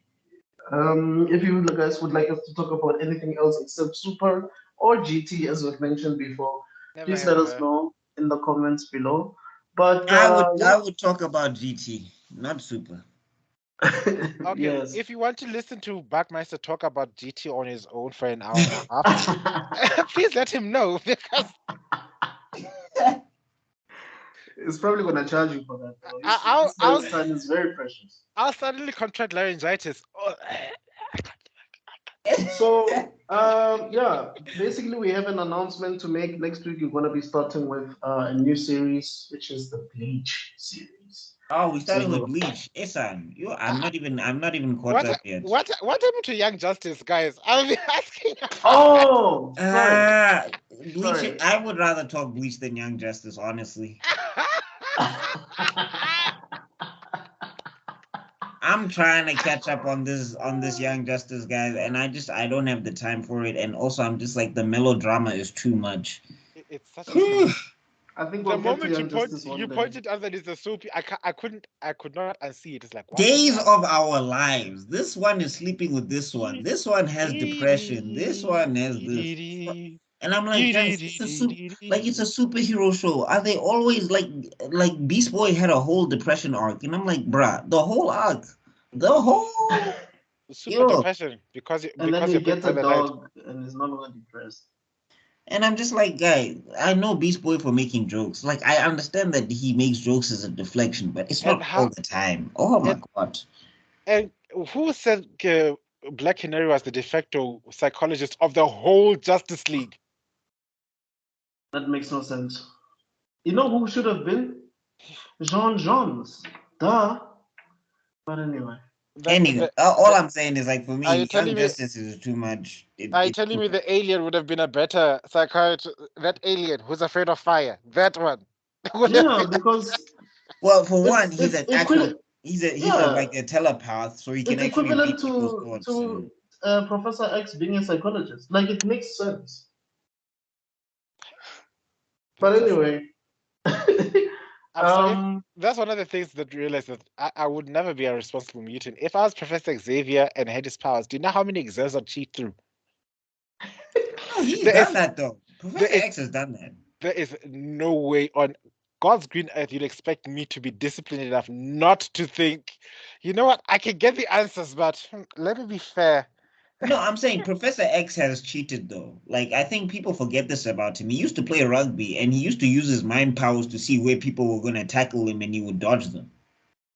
If you guys would like us to talk about anything else except Super or GT, as we've mentioned before, Never please let us ever. know in the comments below. But I yeah, would talk about GT, not Super. Okay, yes. if you want to listen to Buckmeister talk about GT on his own for an hour and a half, please let him know because It's probably gonna charge you for that though. I, This I'll man's time is very precious. I'll suddenly contract laryngitis. Oh, So yeah, basically we have an announcement to make. Next week we're gonna be starting with a new series, which is the Bleach series. Oh, we starting with So Bleach. Esan, I'm not even caught what up yet. what happened to Young Justice, guys? I've been asking. oh, sorry, Bleach. sorry. I would rather talk Bleach than Young Justice, honestly. I'm trying to catch up on this Young Justice, guys, and I don't have the time for it. And also, I'm just like the melodrama is too much. It's such a Whew. soap. I think The we'll get to moment Young Justice you one day. pointed out that it's a soapy, I could not unsee it. It's like what the Days hell? of our lives. This one is sleeping with this one. This one has depression. This one has this. And I'm like, guys, it's a superhero show. Are they always like Beast Boy had a whole depression arc? And I'm like, bruh, the whole arc. The whole Super yo. depression And then because he your big gets a brother died. dog and is no longer depressed. And I'm just like, guy, I know Beast Boy for making jokes. Like, I understand that he makes jokes as a deflection, but it's And not all how the time. Oh my God. and who said Black Canary was the de facto psychologist of the whole Justice League? That makes no sense. You know who should have been? Jean Johns. Duh. But anyway. Anyway, all The, I'm saying is like for are you me, Young telling me? Justice is too much. Are you It's telling too me much. the alien would have been a better psychiatrist? That alien who's afraid of fire, that one would have Yeah, been. because Well, for one, it's he's an actual equivalent. he's a Yeah, like a telepath, so he can it's actually equivalent read people's to thoughts and Professor X being a psychologist. Like it makes sense. But That's a, anyway, I'm sorry. um, That's one of the things that realized that I would never be a responsible mutant. If I was Professor Xavier and had his powers, do you know how many exams I'd cheat through? no, he's There done is that though. there Professor is X has done that. there is no way on God's green earth you'd expect me to be disciplined enough not to think, you know what, I can get the answers, but let me be fair. No, I'm saying Professor X has cheated though. Like I think people forget this about him. He used to play rugby and he used to use his mind powers to see where people were gonna tackle him and he would dodge them.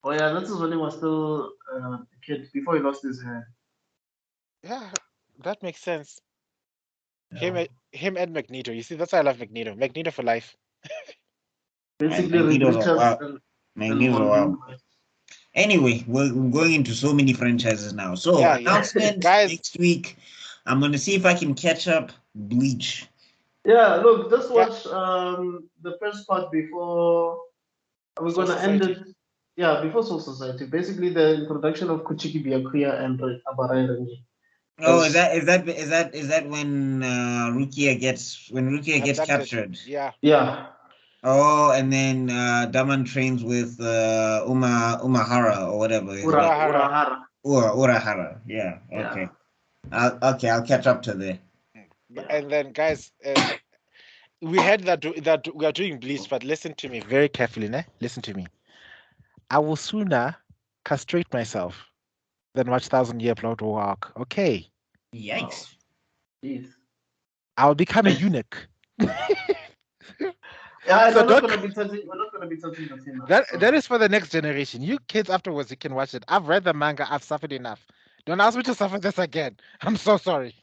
oh yeah, this is when he was still a kid before he lost his hair. Yeah, that makes sense. Yeah. Him and Magneto. You see, that's why I love Magneto. Magneto for life. And Basically, Reed Magneto's a Richards wild and Magneto's a Wolverine. wild. Anyway, we're going into so many franchises now. So Yeah, yeah. announcement Guys, next week. I'm gonna see if I can catch up Bleach. Yeah, look, just yeah, watch the first part before we're Soul gonna end Society. it. Yeah, before Soul Society. Basically, the introduction of Kuchiki Byakuya and Abarai Renji. Oh, Because is that when Rukia gets Abducted. captured? Yeah. yeah, Oh, and then Daman trains with Umahara or whatever his name. Urahara. Urahara. Urahara. Yeah. Yeah. Okay. I'll catch up to there. Yeah. And then, guys, we had that we are doing Bleach, but listen to me very carefully, ne? Listen to me. I will sooner castrate myself than watch Thousand Year Blood War arc. Okay. Wow. Yikes. Jeez. I'll become a eunuch. Yeah, and So we're not don't. gonna be touching. We're not gonna be touching the theme. That So is for the next generation. You kids afterwards, you can watch it. I've read the manga. I've suffered enough. Don't ask me to suffer this again. I'm so sorry.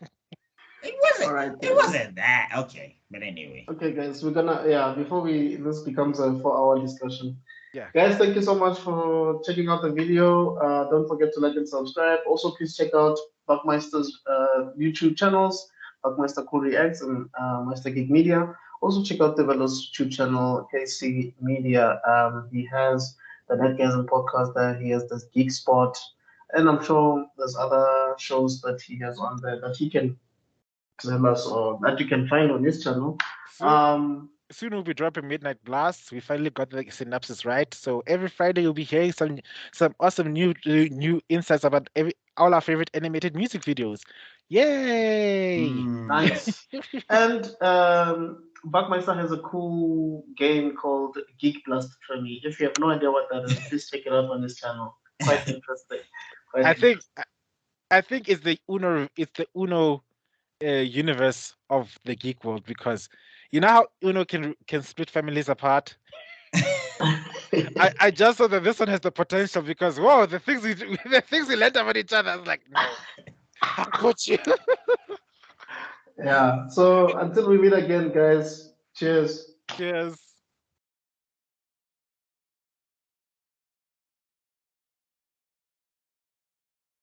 It all wasn't. right, It guys. wasn't that. Okay. But anyway. Okay, guys. We're gonna before we this becomes a 4 hour discussion. Yeah. Guys, thank you so much for checking out the video. Don't forget to like and subscribe. Also, please check out Buckmeister's YouTube channels, Buckmeister Cool Reacts and MeisterGeek Media. Also, check out Develo's YouTube channel, KC Media. He has the Netgasm podcast there. He has this Geek Spot. And I'm sure there's other shows that he has on there that he can tell us or that you can find on his channel. Soon, Um, soon we'll be dropping Midnight Blasts. We finally got the synopsis right. So every Friday you'll be hearing some awesome new insights about all our favorite animated music videos. Yay! Mm. Nice. And Buckmeister has a cool game called Geek Blast Tremie. If you have no idea what that is, please check it out on his channel. Quite interesting. Quite I think interesting. I think it's the Uno universe of the geek world because you know how Uno can split families apart. I just saw that this one has the potential because whoa, the things we the things we learned about each other. I was like, no, how could you? Yeah. So until we meet again, guys, cheers. Cheers.